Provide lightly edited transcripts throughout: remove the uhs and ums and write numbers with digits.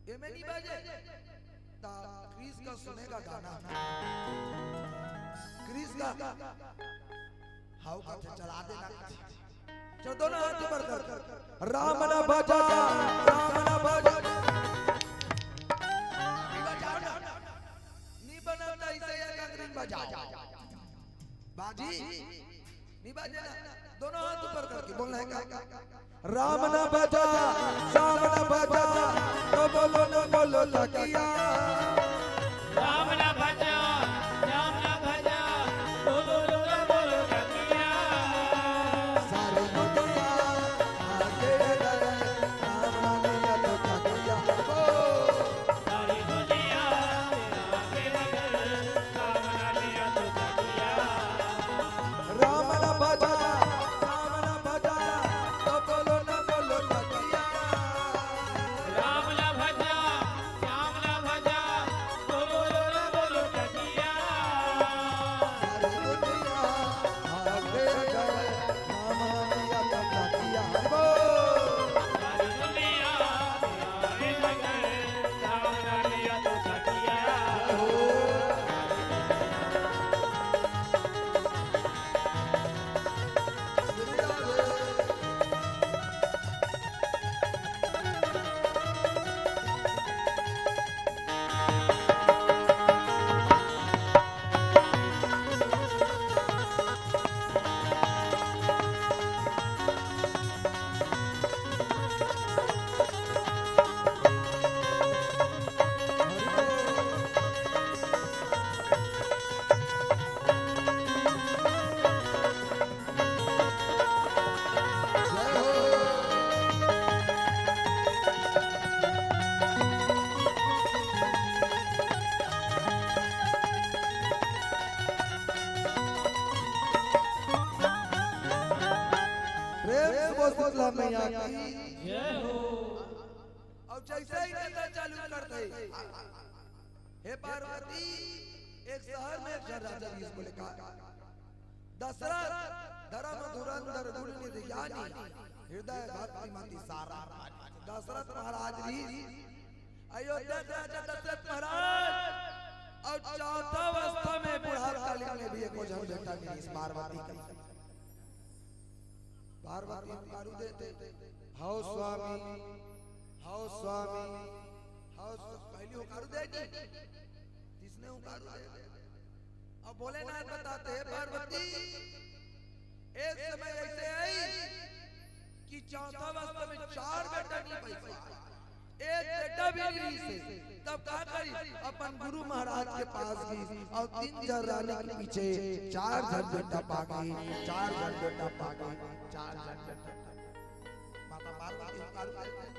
ये में नहीं बाजे ता क्रिस का सुनेगा गाना क्रिस का हाउ का चला देना चल दोनों हाथ ऊपर कर राम ना बजा नहीं बनाता इसे या गंगरिंग बजा बाजी नहीं बाजे ना दोनों हाथ ऊपर करके बोलना है क्या राम ना बजा श्याम ना बजा तो बोलो तकिया राम ना भजा श्याम ना भजा बोलो तकिया सारी दुनिया आगे गए राम ना लिया तो तकिया सारी दुनिया आगे गए राम ना लिया तो तकिया राम ना बजा श्याम ना बजा तो बोलो तकिया राम ना भजा श्याम ना भजा बोलो तकिया सारी दुनिया आगे गए राम ना लिया तो तकिया सारी दुनिया आगे गए राम ना लिया तो तकिया प्रेम से बोल मैया की जय हो अब जैसे ही कथा चालू कर दे हे पार्वती एक शहर में एक राजा रीस को लिखा दशरथ धर्म धुरंधर गुण निधि ज्ञानी हृदय भक्ति मति सारा दशरथ महाराज रीस अयोध्या के राजा दशरथ महाराज और चौथा अवस्था में बुढ़ापा में भी एक जन बेटा मिली इस पार्वती का पार्वती उतारू देते हौ स्वामी हौ स्वामी हौ पहली उतारू देगी जिसने उतारू दे अब भोलेनाथ बताते हैं पार्वती एक समय ऐसे आई कि चौथा अवस्था में 4 बेटा नहीं पैसा एक बेटा भी नहीं से तब क्या करी अपन गुरु महाराज के पास गई और 3 जन रानी के पीछे 4 जन बेटा पा गई 4 जन बेटा पा गई 4 जन बेटा माता पार्वती उतारू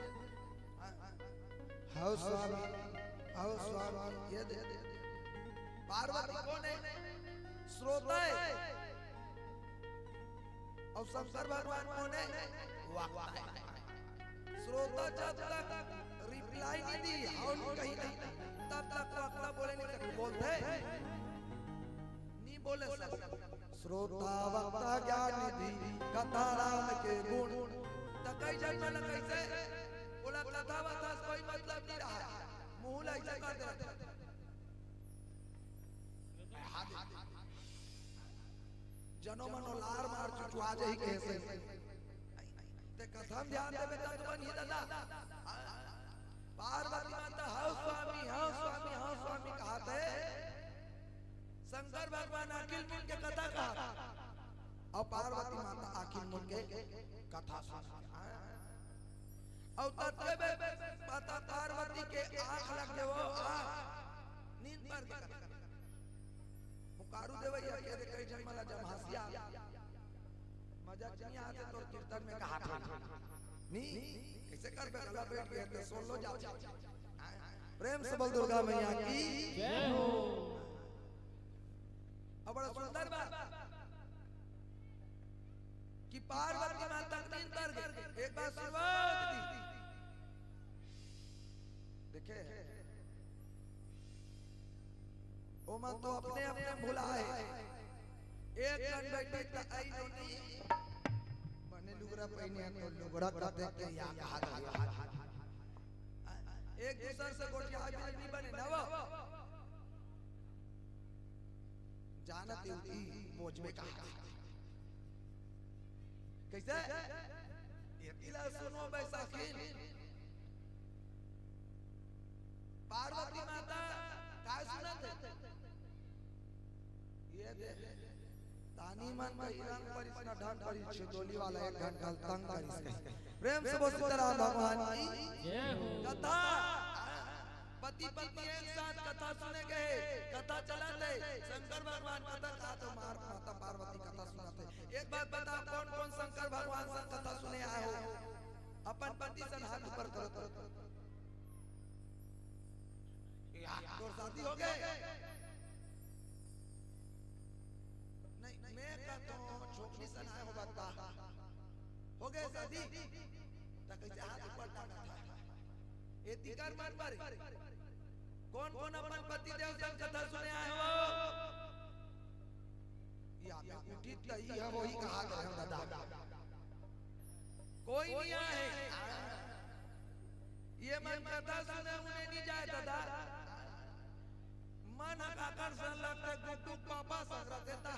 हौ स्वामी ये दे पार्वती कौन है श्रोता है और शंकर भगवान कौन है वक्ता है श्रोता जब तक रिप्लाई नहीं दी और कहीं नहीं तब तक वक्ता बोले नहीं सकते बोलते नहीं बोले श्रोता वक्ता ज्ञान निधि कथा राम के गुण तो कई जन कैसे बोला कथा वक्ता कोई मतलब नहीं रहा मुंह ऐसा कर देते जनो मनो लार मार चुचुआ जाई कैसे ते कथा ध्यान देवे तब बनी दादा पार्वती माता हौ स्वामी कहते शंकर भगवान अखिल मुन के कथा कहा और पार्वती माता अखिल मुन के कथा सुना और तत्वे में माता पार्वती के आंख लग गए वो नींद पर मुकारू देवैया के दे कई जन्मला जब हंसिया मजाक नहीं आते तो कीर्तन में कहा था नहीं कैसे कर पे गला बैठ गए तो सुन लो जाओ प्रेम से बोल दुर्गा मैया की जय हो अब बड़ा सुंदर बात कि पार्वती माता नींद पर गई एक बार शुरुआत दी देखे ओ मन तो अपने अपने भुलाए एक जन बैठे त आई नोनी बने लुगरा पहने तो लुगरा का देख के या कहा एक दूसरा बिरनी बने नव जानत होती मोज में कहा कैसे ये किला सुनो बैसाखी पार्वती माता काय सुनत ये दे तानी मन में ईरान पर इसका ढंग पर इस डोली वाला एक घंटा तंग कर इसके प्रेम से बोल सीताराम भगवान की जय हो कथा पति पत्नी एक साथ कथा सुने गए कथा चलाते शंकर भगवान कथा कहा तो माता पार्वती कथा सुनाते एक बात बताओ कौन कौन शंकर भगवान से कथा सुने आए हो अपन पति से हाथ ऊपर करो तो शादी हो गए नहीं मैं कहता हूँ छोकरी से ना हो बात हो गए शादी तक कैसे हाथ ऊपर टांगा था एतिकार मान पर कौन कौन अपन पति देव से कथा सुने आए हो या मैं उठी तई है वही कहा गया दादा कोई नहीं आए ये मन कथा सुने उन्हें नहीं जाए दादा मन आकर्षण लगता गुड्डू पापा संग्रह देता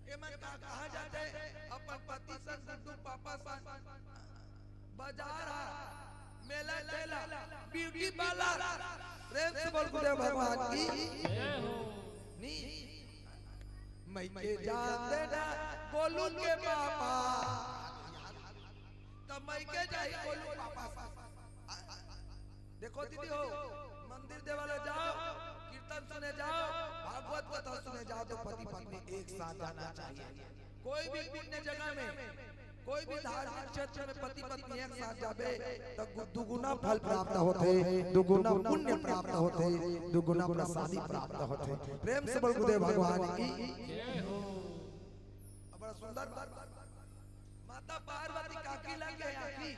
ये मन का कहा जाते अपन पति से गुड्डू पापा संग बाजार मेला चला ब्यूटी पार्लर प्रेम से बोल गुरुदेव भगवान की जय हो नी मैं के जान देना बोलू के पापा तब मैं के जाई बोलू पापा देखो दीदी हो मंदिर देवाला जाओ कीर्तन सुने जाओ भागवत कथा सुने जाओ तो पति पत्नी एक साथ जाना चाहिए कोई भी पुण्य जगह में कोई भी धार्मिक क्षेत्र में पति पत्नी एक साथ जाबे तो दुगुना फल प्राप्त होते दुगुना पुण्य प्राप्त होते दुगुना प्रसादी प्राप्त होते प्रेम से बोल गुरुदेव भगवान की जय हो बड़ा सुंदर माता पार्वती काकी लगे आखी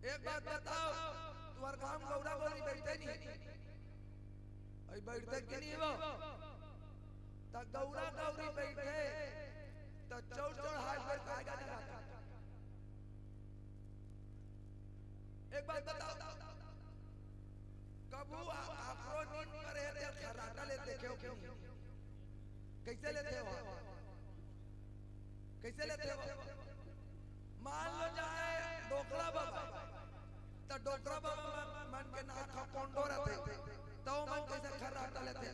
एक बात बताओ तुम्हार काम गौरा गौरी बैठे नहीं अई बैठते कि नहीं वो त गौरा गौरी बैठे तो चौड़ चौड़ हाथ पर खाएगा ना एक बात बताओ कबू आखरो नींद पर है तो खराटा लेते क्यों कैसे लेते हो कैसे लेते हो मान लो जाए डोकरा बाबा तो डोकरा बाबा मन के नाक कोंडो रहते तो मन कैसे खराटा लेते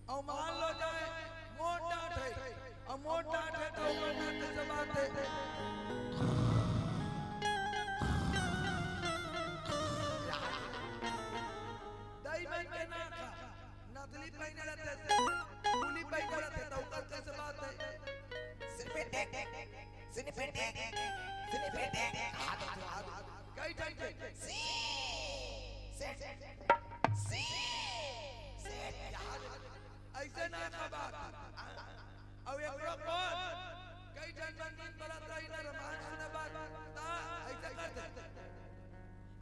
और मान लो जाए मोटा है और मोटा है तो मोटा कैसे बात है दही में के ना खा नकली पहने रहते फूली पहने रहते तो ऊपर कैसे बात है सिनी पेटे कई टाइम ऐसे ना खबर अब एकरो कौन कई जन मंदिर बड़ा रही ना रामायण सुने बात ता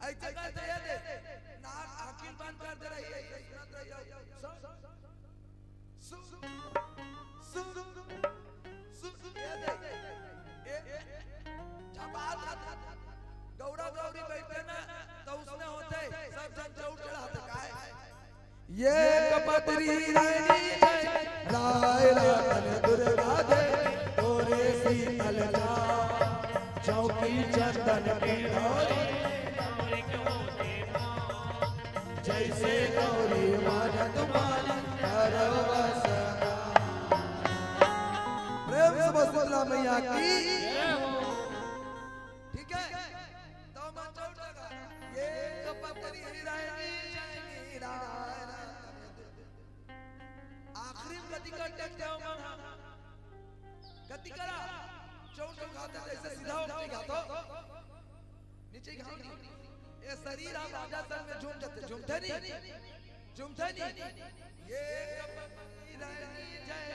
ऐसे करते ये दे नाक आखिर बंद कर दे रही है सुनत रही हो ये दे गौरा गौरी बैठे ना तो उसमें होते सब जन चौड़ चढ़ाते काहे ये कपतरी रानी राय रतन दुर्गा दे तोरे शीतल जा चौकी चंदन की डोरी जैसे गौरी मानत माली करवसना प्रेम से वसुंधरा मैया की ठीक है तो मैं चौड़ लगा ये कपतरी रानी आखिरी गति कर देखते हो मन गति करा चौड़ खाते जैसे सीधा उठी खातो नीचे घाव ये शरीर आप राजा संग में झूमते नहीं ये रानी जय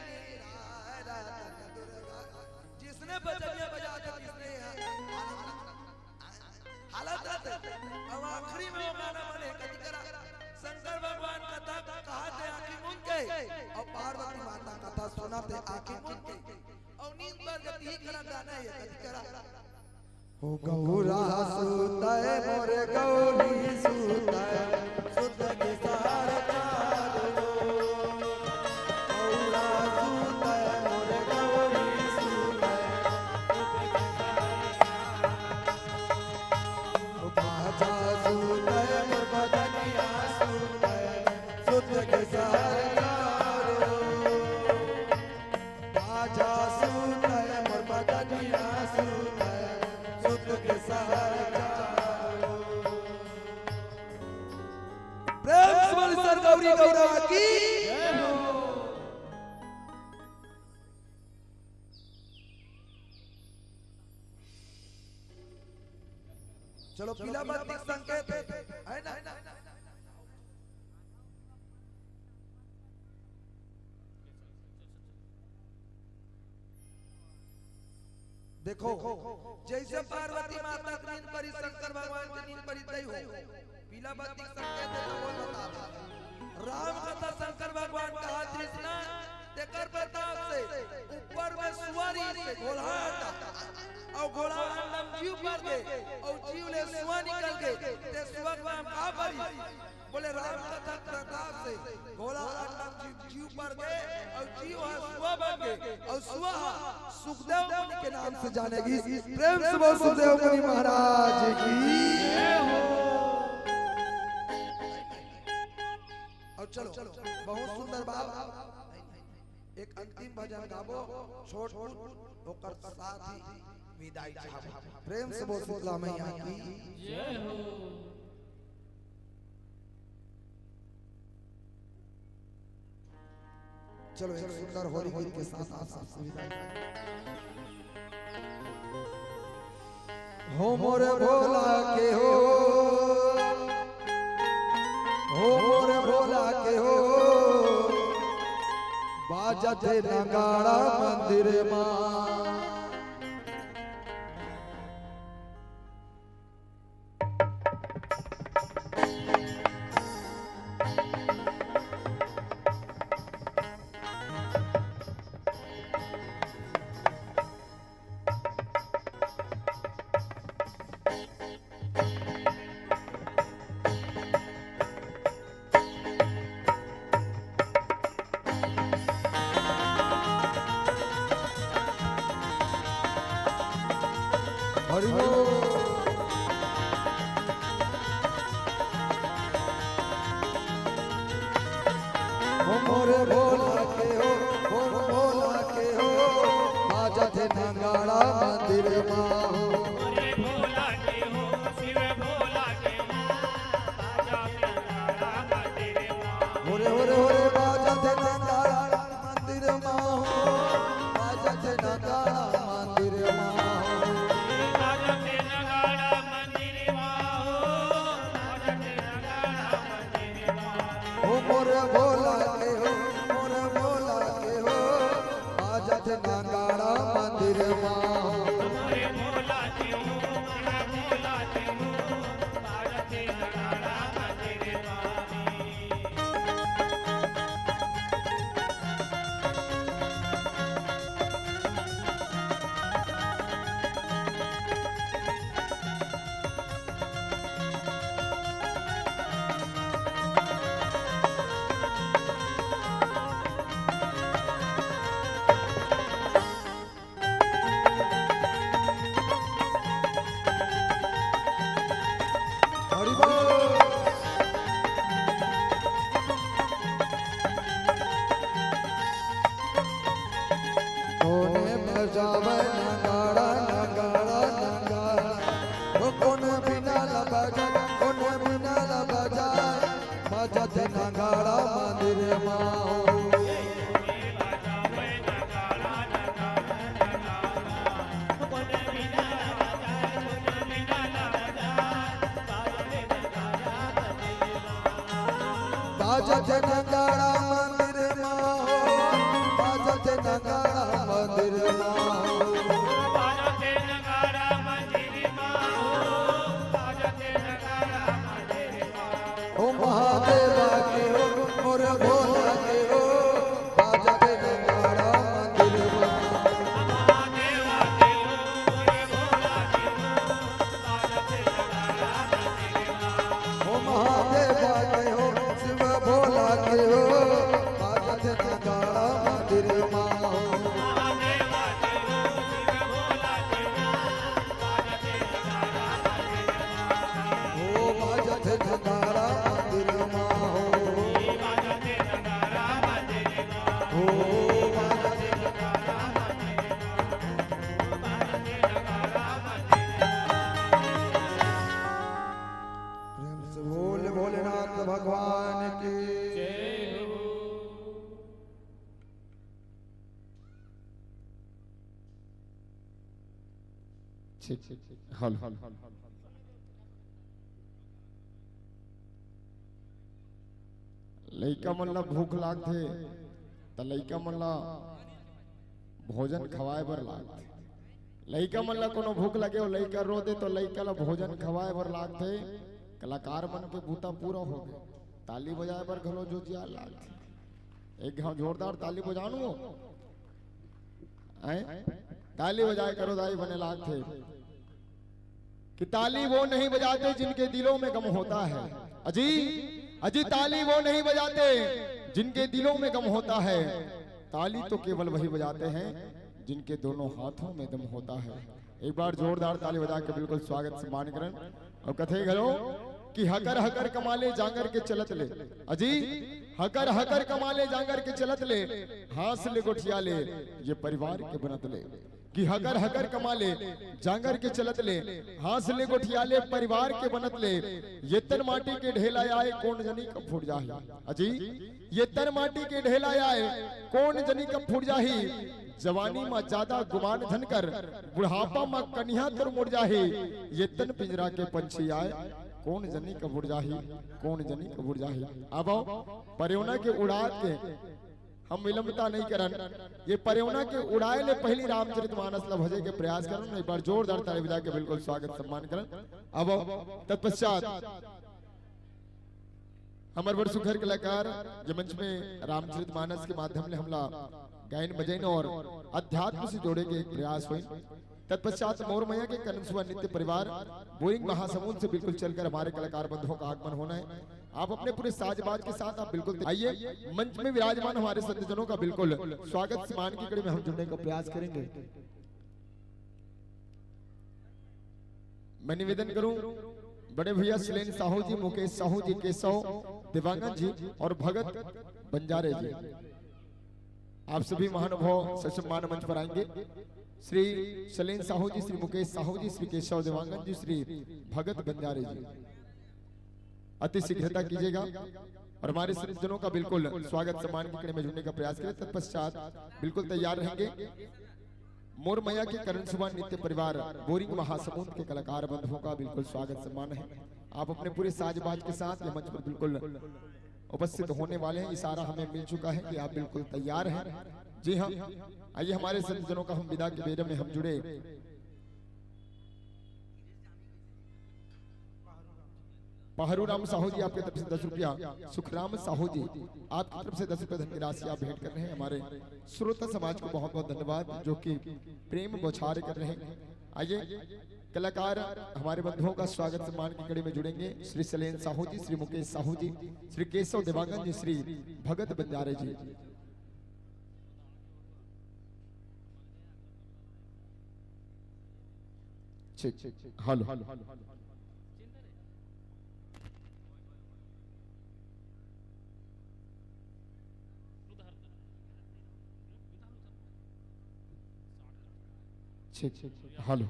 दुर्गा जिसने बजनिया बजा के किसने हालत रहते अब आखिरी में वो गाना बने गति करा शंकर भगवान कथा कहा थे आखिर मुन के और पार्वती माता कथा सुनाते आखिर मुन के और नींद ही करा गाना है कदी करा हो गौरा सुतय मोरे गौरी सुतय सुत के सार चारो गौरा सुतय मोरे गौरी सुतय बाजा सुतय मोर बदनिया सुतय सुत के सार चारो बाजा सुतय मोर बदनिया सुतय सुत के सार चारो। प्रेम से बोल सर गौरी गौरा की जय हो। चलो पीला बत्ती संकेत है ना देखो जैसे पार्वती माता की नींद परी शंकर भगवान की नींद परी तय हो पीला बत्ती संकेत है तो वो बता राम कथा शंकर भगवान कहा कृष्णा तेकर प्रताप से ऊपर में सुवारी से घोड़ा और घोड़ा अंडम जीव पर गए और जीव ले सुआ निकल गए ते सुआ को हम कहा परी बोले राम कथा प्रताप से घोड़ा अंडम जीव पर गए और जीव सुआ बन गए और सुआ सुखदेव मुनि के नाम से जानेगी प्रेम से बोल सुखदेव मुनि महाराज की जय हो। और चलो बहुत सुंदर बात एक अंतिम भजन गाबो छोट ओकर साथ ही विदाई चाहबो प्रेम से बोल शीतला मैया की जय हो। चलो एक सुंदर होली गीत के साथ आप सबसे विदाई हो मोरे भोला के हो मोरे भोला के हो बाजत नगाड़ा मंदिर मां हरि बोल हो मोरे भोला के हो भोला के हो बाजत नगाड़ा मंदिर मां हो अरे भोला के हो शिव भोला के हो राजा प्यारा मंदिर मां होरे होरे होरे बाजत नगाड़ा मंदिर मां हो बाजत नगाड़ा मंदिर मां हो राजा के नगाड़ा मंदिर मां हो राजा के नगाड़ा मंदिर मां हो मोरे भोला के हो बाजत नगाड़ा मंदिर मां हो अरे भोला के हो शिव भोला के हो राजा के नगाड़ा मंदिर मां हरि बोल कोने बजावे नगाड़ा नगाड़ा नगाड़ा वो कोने बिना ला बजाए कोने बिना ला बजाए बजत नगाड़ा मंदिर मां हो बाजत नगाड़ा मंदिर मां हो बाजत नगाड़ा मंदिर मां हो राजा के नगाड़ा मंदिर मां हो राजा के नगाड़ा मंदिर मां हो महादेवा के हो मोर भोला के हो बाजत नगाड़ा मंदिर मां महादेवा ठीक हल लइका मन ला भूख लागथे त लइका मन ला भोजन खवाए बर लागथे। लइका मन ला कोनो भूख लगे और लइका रो दे तो लइका ला भोजन खवाए बर लागथे। कलाकार मन के बूता पूरा हो गए, ताली बजाए बर घलो जो जिया लागथे। एक घाव जोरदार ताली बजानो ताली बजाए करो दाई बने लागथे कि ताली वो नहीं बजाते जिनके दिलों में गम होता है। अजी अजी ताली वो नहीं बजाते जिनके दिलों में गम होता है। ताली तो केवल वही बजाते हैं जिनके दोनों हाथों में दम होता है। एक बार जोरदार ताली बजा के बिल्कुल स्वागत सम्मान करें। और कथे घरो कि हकर हकर कमाले जांगर के चलत ले। अजी हकर हकर कमाले जांगर के चलत ले, हाथ ले गोठिया ले ये परिवार के बनत ले। कि हकर हकर कमाले जांगर के चलत ले, हाथ ले गोठिया ले परिवार के बनत ले। ये तन माटी के ढेला आए कौन जनी कब फूट जाही। अजी ये तन माटी के ढेला आए कौन जनी कब फूट जाही। जवानी में ज्यादा गुमान धन कर, बुढ़ापा में कन्या तर मुड़ जाही। ये तन पिंजरा के पंछी आए कौन जनी कब उड़ जाही, कौन जनी कब उड़ जाही। अब परियोना के उड़ा के हम विलंबता नहीं करन, ये परियोना के उड़ाए ले पहली रामचरितमानस ला भजे के प्रयास करन। एक बार जोरदार ताली बजा के बिल्कुल स्वागत सम्मान करन। अब तत्पश्चात हमारे बड़ सुखर कलाकार जो मंच में रामचरितमानस के माध्यम से हमला गायन बजैन और अध्यात्म से जोड़े के एक प्रयास हुई। तत्पश्चात मोर मैया के कनसुआ नित्य परिवार बोरिंग महासमुंद से बिल्कुल चलकर हमारे कलाकार बंधुओं का आगमन होना है। आप अपने पूरे साजबाज के साथ आप बिल्कुल आइए, मंच में विराजमान हमारे संतजनों का बिल्कुल स्वागत सम्मान की कड़ी में हम जुड़ने का प्रयास करेंगे। मैं निवेदन करूं बड़े भैया शैलेंद्र साहू जी, मुकेश साहू जी, केशव दिवांगन जी और भगत बंजारे जी, आप सभी महानुभाव ससम्मान मंच पर आएंगे। श्री शैलेंद्र साहू जी, श्री मुकेश साहू जी, श्री केशव दिवांगन जी, श्री भगत बंजारे जी, अति शीघ्रता कीजिएगा और हमारे सज्जनों का बिल्कुल स्वागत सम्मान की कड़ी में जुड़ने का प्रयास करें। तत्पश्चात बिल्कुल तैयार रहेंगे मोर मैया के करण सुबह नित्य परिवार बोरिंग महासमुंद के कलाकार बंधुओं का बिल्कुल स्वागत सम्मान है। आप अपने पूरे साजबाज के साथ ये मंच पर बिल्कुल उपस्थित होने वाले हैं। इशारा हमें मिल चुका है कि आप बिल्कुल तैयार हैं। जी हाँ, आइए हमारे सज्जनों का हम विदा के बेरे में हम जुड़े। पहरू राम साहू जी आपकी तरफ से 10 रुपया, सुखराम साहू जी आपकी तरफ से 10 रुपये धन की राशि आप भेंट कर रहे हैं। हमारे श्रोता समाज को बहुत बहुत धन्यवाद जो कि प्रेम बौछार कर रहे हैं। आइए कलाकार हमारे बंधुओं का स्वागत सम्मान की कड़ी में जुड़ेंगे। श्री शैलेंद्र साहू जी, श्री मुकेश साहू जी, श्री केशव दिवांगन जी, श्री भगत बंजारे जी। ठीक हेलो ठीक हेलो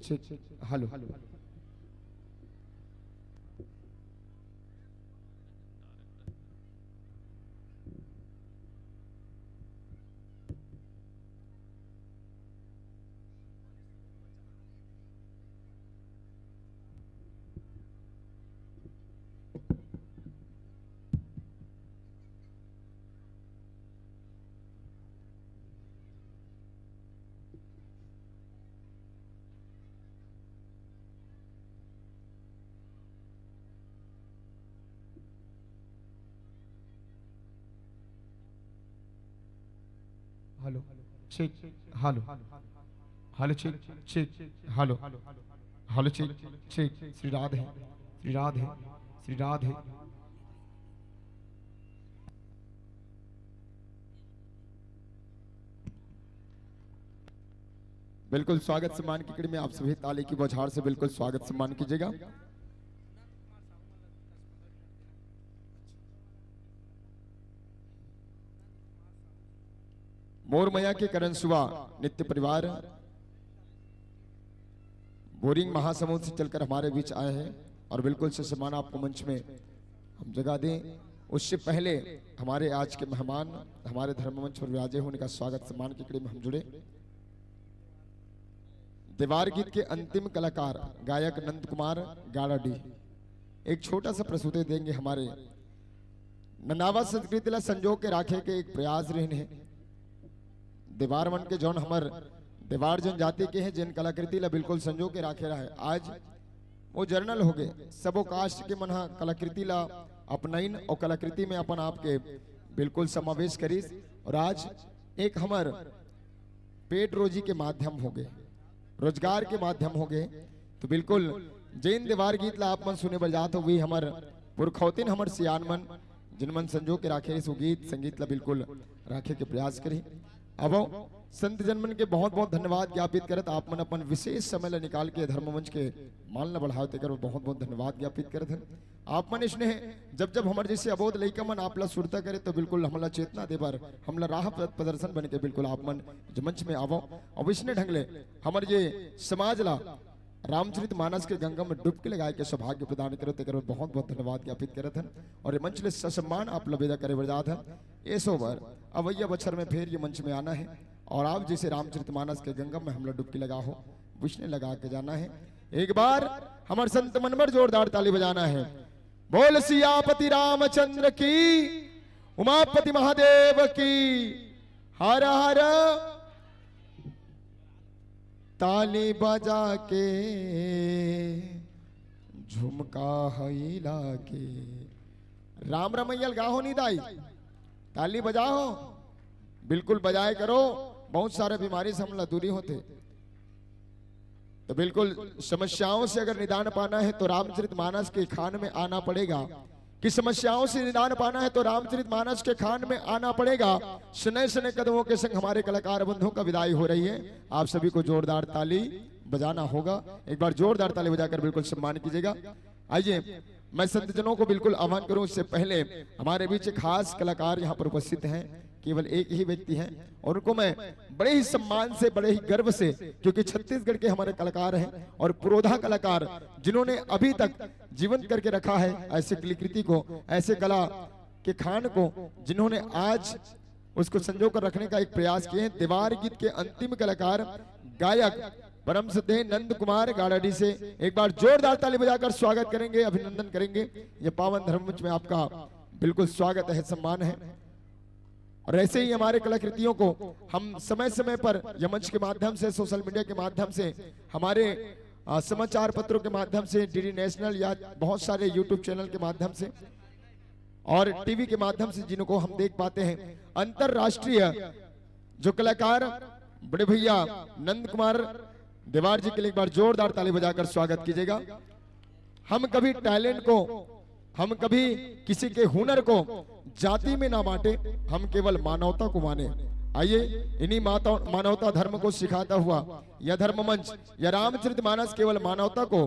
ठीक हेलो हेलो ठीक हेलो हेलो ठीक ठीक हेलो हेलो ठीक ठीक श्री राधे श्री राधे श्री राधे। बिल्कुल स्वागत सम्मान की कड़ी में आप सभी ताली की बौछार से बिल्कुल स्वागत सम्मान कीजिएगा। मोर मैया के करण सुबह नित्य परिवार बोरिंग महासमुंद से चलकर हमारे बीच आए हैं और बिल्कुल से सम्मान आपको मंच में हम जगह दें। उससे पहले हमारे आज के मेहमान हमारे धर्म मंच पर विराजे होने का स्वागत सम्मान की कड़ी में हम जुड़े। देवार गीत के अंतिम कलाकार गायक नंद कुमार गाड़ाडी एक छोटा सा प्रस्तुति देंगे। हमारे नंदावा संस्कृति ला संजोग के राखे के एक प्रयास रहने है। देवार मन के जौन हमर देवार जनजाति के हैं जिन कलाकृति ला बिल्कुल संजोग के राखे रहा है। आज वो जर्नल हो गए सबो कास्ट के मन कलाकृति ला अपनाइन और कलाकृति में अपन आपके बिल्कुल समावेश करीस। और आज एक हमर पेट रोजी के माध्यम हो गए, रोजगार के माध्यम हो गए। तो बिल्कुल जैन देवार गीत ला आप मन सुने बजात हो वही हमर पुरखौतिन हमर सियान मन जिन मन संजो के राखे सो गीत संगीत ला बिल्कुल राखे के प्रयास करी। अब संत जनमन के बहुत बहुत धन्यवाद ज्ञापित करत आप मन अपन विशेष समय ला निकाल के धर्म मंच के मान ला बढ़ाते कर बहुत बहुत धन्यवाद ज्ञापित करत हैं। आप मन इसने जब जब हमारे जैसे अबोध लइका मन आप ला सुरता करे तो बिल्कुल हमला चेतना देबर हमला राह प्रदर्शन बन के बिल्कुल आप मन जो मंच में आवो और इसने ढंगले हमारे ये समाज ला रामचरित मानस के गंगा में डुबकी लगाए के सौभाग्य प्रदान करते करो बहुत बहुत धन्यवाद ज्ञापित करत हैं। और ये मंच ले ससम्मान आप लबेदा करे बजात है। ऐसो बार अवैया बछर में फिर ये मंच में आना है और आप जैसे रामचरित मानस के गंगा में हमला डुबकी लगा हो विष्णु लगा के जाना है। एक बार हमारे संत मन पर जोरदार ताली बजाना है। बोल सियापति रामचंद्र की, उमापति महादेव की, हर हर। ताली बजा के झुमका हिला के राम रमैयल गाहो नहीं दाई ताली बजाओ बिल्कुल बजाए करो। बहुत सारे बीमारी से हमला दूरी होते तो बिल्कुल समस्याओं से अगर निदान पाना है तो रामचरित मानस के खान में आना पड़ेगा। कि समस्याओं से निदान पाना है तो रामचरित मानस के खान में आना पड़ेगा। सुने सुने कदमों के संग हमारे कलाकार बंधुओं का विदाई हो रही है। आप सभी को जोरदार ताली बजाना होगा। एक बार जोरदार ताली बजाकर बिल्कुल सम्मान कीजिएगा। आइए मैं संतजनों को बिल्कुल आह्वान करूं उससे पहले हमारे बीच खास कलाकार यहाँ पर उपस्थित हैं। केवल एक ही व्यक्ति हैं और उनको मैं बड़े ही सम्मान से बड़े ही गर्व से, क्योंकि छत्तीसगढ़ के हमारे कलाकार हैं और पुरोधा कलाकार जिन्होंने अभी तक जीवंत करके रखा है ऐसे कलाकृति को, ऐसे कला के खान को जिन्होंने आज उसको संजो कर रखने का एक प्रयास किए हैं। देवार गीत के अंतिम कलाकार गायक परम श्रद्धेय नंद कुमार गाड़ाडी से एक बार जोरदार ताली बजाकर स्वागत करेंगे, अभिनंदन करेंगे। ये पावन धर्ममंच में आपका बिल्कुल स्वागत है, सम्मान है। और ऐसे ही हमारे कलाकृतियों को हम समय समय पर यमंच के माध्यम से, सोशल मीडिया के माध्यम से, हमारे समाचार पत्रों के माध्यम से, डीडी नेशनल या बहुत सारे यूट्यूब चैनल के माध्यम से और टीवी के माध्यम से जिनको हम देख पाते हैं। अंतरराष्ट्रीय जो कलाकार बड़े भैया नंद कुमार देवार जी के लिए एक बार जोरदार ताली बजाकर स्वागत कीजिएगा। हम कभी टैलेंट को, हम कभी किसी के हुनर को जाति में ना बांटे, हम केवल मानवता को माने। आइए इन्हीं मानवता धर्म को सिखाता हुआ यह धर्म मंच या रामचरित मानस केवल मानवता को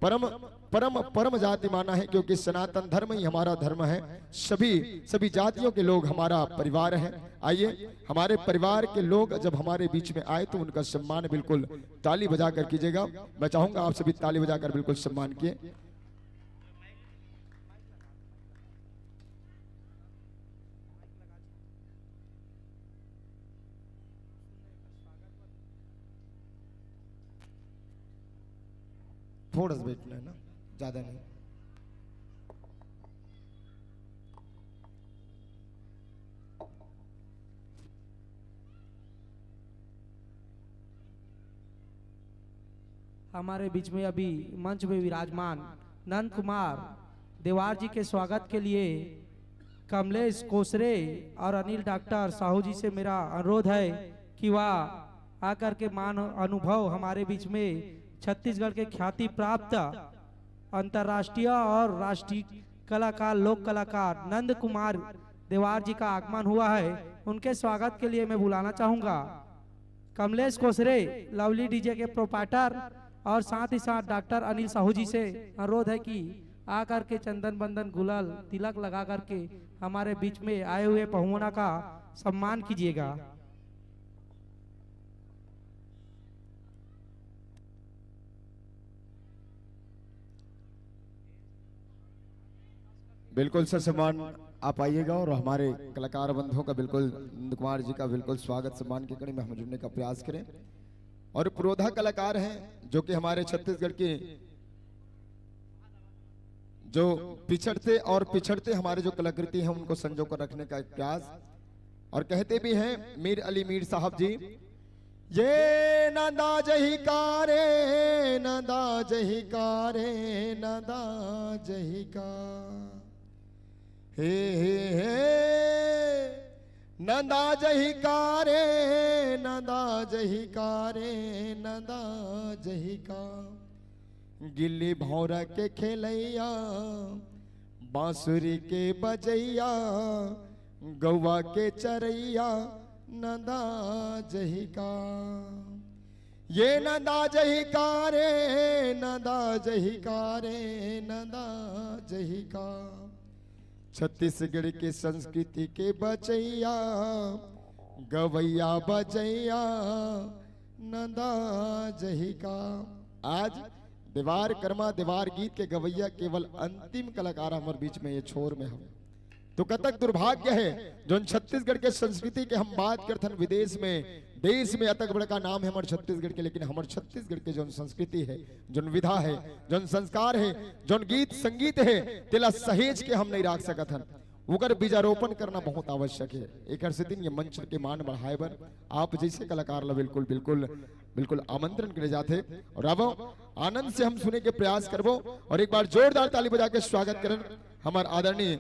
परम परम परम जाति माना है, क्योंकि सनातन धर्म ही हमारा धर्म है। सभी जातियों के लोग हमारा परिवार है। आइए हमारे परिवार के लोग जब हमारे बीच में आए तो उनका सम्मान बिल्कुल ताली बजाकर कीजिएगा। मैं चाहूंगा आप सभी ताली बजाकर बिल्कुल सम्मान किए। थोड़ा सा बैठना है ना, ज्यादा नहीं। हमारे बीच में अभी मंच में विराजमान नंद कुमार देवार जी के स्वागत के लिए कमलेश कोसरे और अनिल डॉक्टर साहू जी से मेरा अनुरोध है कि वह आकर के मान अनुभव हमारे बीच में छत्तीसगढ़ के ख्याति प्राप्त अंतर्राष्ट्रीय और राष्ट्रीय कलाकार, लोक कलाकार नंद कुमार देवार जी का आगमन हुआ है। उनके स्वागत के लिए मैं बुलाना चाहूंगा कमलेश कोसरे, लवली डीजे के प्रोपाइटर, और साथ ही साथ डॉक्टर अनिल साहू जी से अनुरोध है कि आकर के चंदन बंदन गुलाल तिलक लगा करके हमारे बीच में आए हुए पहुंचना का सम्मान कीजिएगा। बिल्कुल सर सम्मान आप आइएगा और हमारे कलाकार बंधुओं का बिल्कुल नंद कुमार जी का बिल्कुल स्वागत सम्मान की कड़ी में हम जुड़ने का प्रयास करें। और पुरोधा कलाकार हैं जो कि हमारे छत्तीसगढ़ के जो पिछड़ते हमारे जो कलाकृति हैं उनको संजो कर रखने का एक प्रयास। और कहते भी हैं मीर अली मीर साहब जी, ये नंदा जही कारे नंदा जही कारे नंदा जही का हे नंदा जही कारे नंदा जही कारे नंदा जही का गिल्ली भौरा के खेलैया बांसुरी के बजैया गौवा के चरैया नंदा जही का ये नंदा जही कारे नंदा जही कारे नंदा जही का छत्तीसगढ़ के संस्कृति के बचैया गवैया बजैया नंदा जही का। आज दीवार कर्मा दीवार गीत के गवैया केवल अंतिम कलाकार हमारे बीच में ये छोर में हम तो कतक दुर्भाग्य है जो छत्तीसगढ़ के संस्कृति के हम बात करते हैं विदेश में देश में अतक बड़ा का नाम है हमारे छत्तीसगढ़ के, लेकिन हमारे छत्तीसगढ़ के जो संस्कृति है जो विधा है जो संस्कार है जो गीत संगीत है तेला सहेज के हम नहीं रख सकत हन उगर बीजारोपण करना बहुत आवश्यक है। एक हर से दिन ये मंच के मान बढ़ाए बर आप जैसे कलाकार ला बिल्कुल बिल्कुल बिल्कुल आमंत्रण करे जाते और अब आनंद से हम सुने के प्रयास करबो और एक बार जोरदार ताली बजा के स्वागत करन हमारे आदरणीय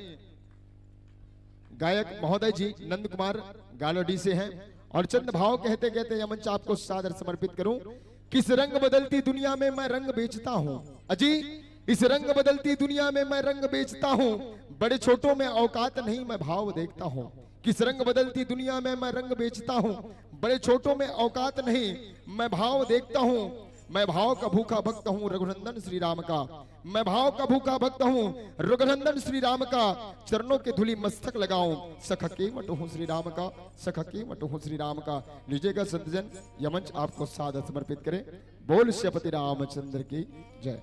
गायक महोदय जी नंद कुमार गालोडी से हैं और चंद भाव कहते कहते यह मंच आपको सादर समर्पित करूं। किस रंग बदलती दुनिया में मैं रंग बेचता हूं अजी, इस रंग बदलती दुनिया में मैं रंग बेचता हूं, बड़े छोटों में औकात नहीं मैं भाव देखता हूं। किस रंग बदलती दुनिया में मैं रंग बेचता हूं, बड़े छोटों में औकात नहीं मैं भाव देखता हूं। मैं भाव का भूखा भक्त हूं रघुनंदन श्री राम का, मैं भाव का भूखा भक्त हूं रघुनंदन श्री राम का, चरणों के धूली मस्तक लगाऊं सख के वट हूं श्री राम का, सख के वट हूं श्री राम का। लीजिएगा संतजन यमंच आपको सादर समर्पित करें। बोल श्रीपति रामचंद्र की जय।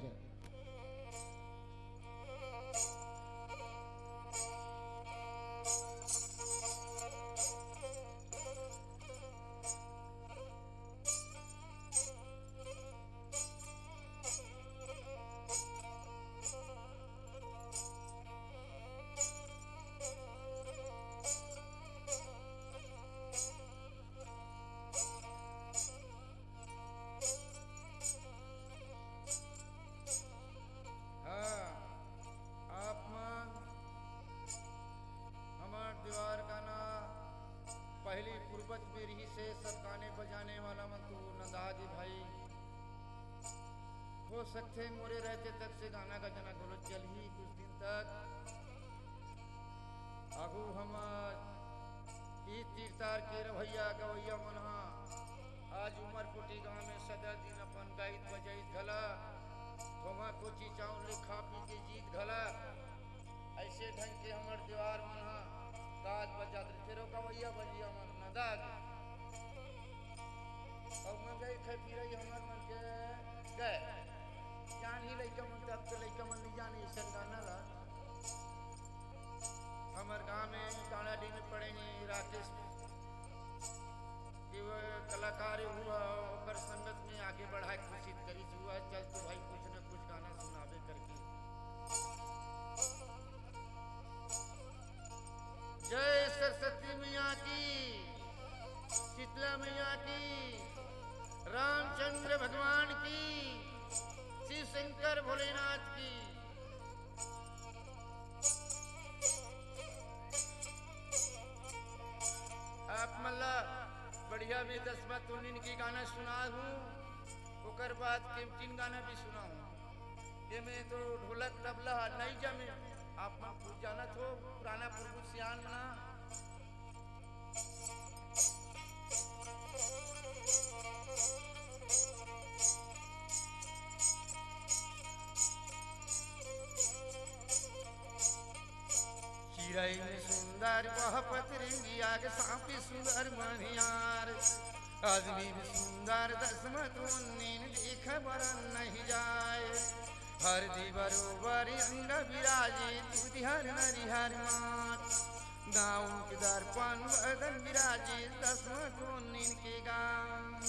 पहली पूर्वज मेरी से सब गाने बजाने वाला मन तू नंदाजी भाई हो सकते मोरे रहते तक से गाना का जना गोलो चल ही कुछ दिन तक आगू हम तीर्थार के रवैया गवैया मनहा आज उमरपुटी गांव में सदा दिन अपन गाइत बजाइत घला थोमा कोची चाउर ले खा पी के जीत घला ऐसे ढंग के हमर दीवार मनहा काज बजात फेरो कवैया बजिया मन नदाग और मैं गई खे फिरई हमर मन के गए जान ही लइका मन तब के लइका मन नहीं जाने ऐसा गाना ला हमर गांव में कालाडी में पड़ेंगे राकेश कि वो कलाकार हुआ और संगत में आगे बढ़ाए कोशिश करी हुआ चल तो भाई कुछ न कुछ गाना सुनावे करके। जय सरस्वती मैया की, शीतला मैया की, रामचंद्र भगवान की, शिव शंकर भोलेनाथ की। आप मल्ला बढ़िया में 10 तुनिन की गाना सुना हूँ ओकर बाद कीमतीन गाना भी सुना हूँ। ये में तो ढोलक तबला नहीं जमे आप मन पूछ जाना तो पुराना पुरगु सियान मना चिड़ै में सुंदर वह पतरंगी आग सांपी सुंदर मनियार आदमी भी सुंदर दसमत नीन देख बरन नहीं जाए हर दी बरोबर अंग विराजे तुधिहर नरिहर मात गाँव के दर्पण बदन विराजे दसमत नीन के गाँव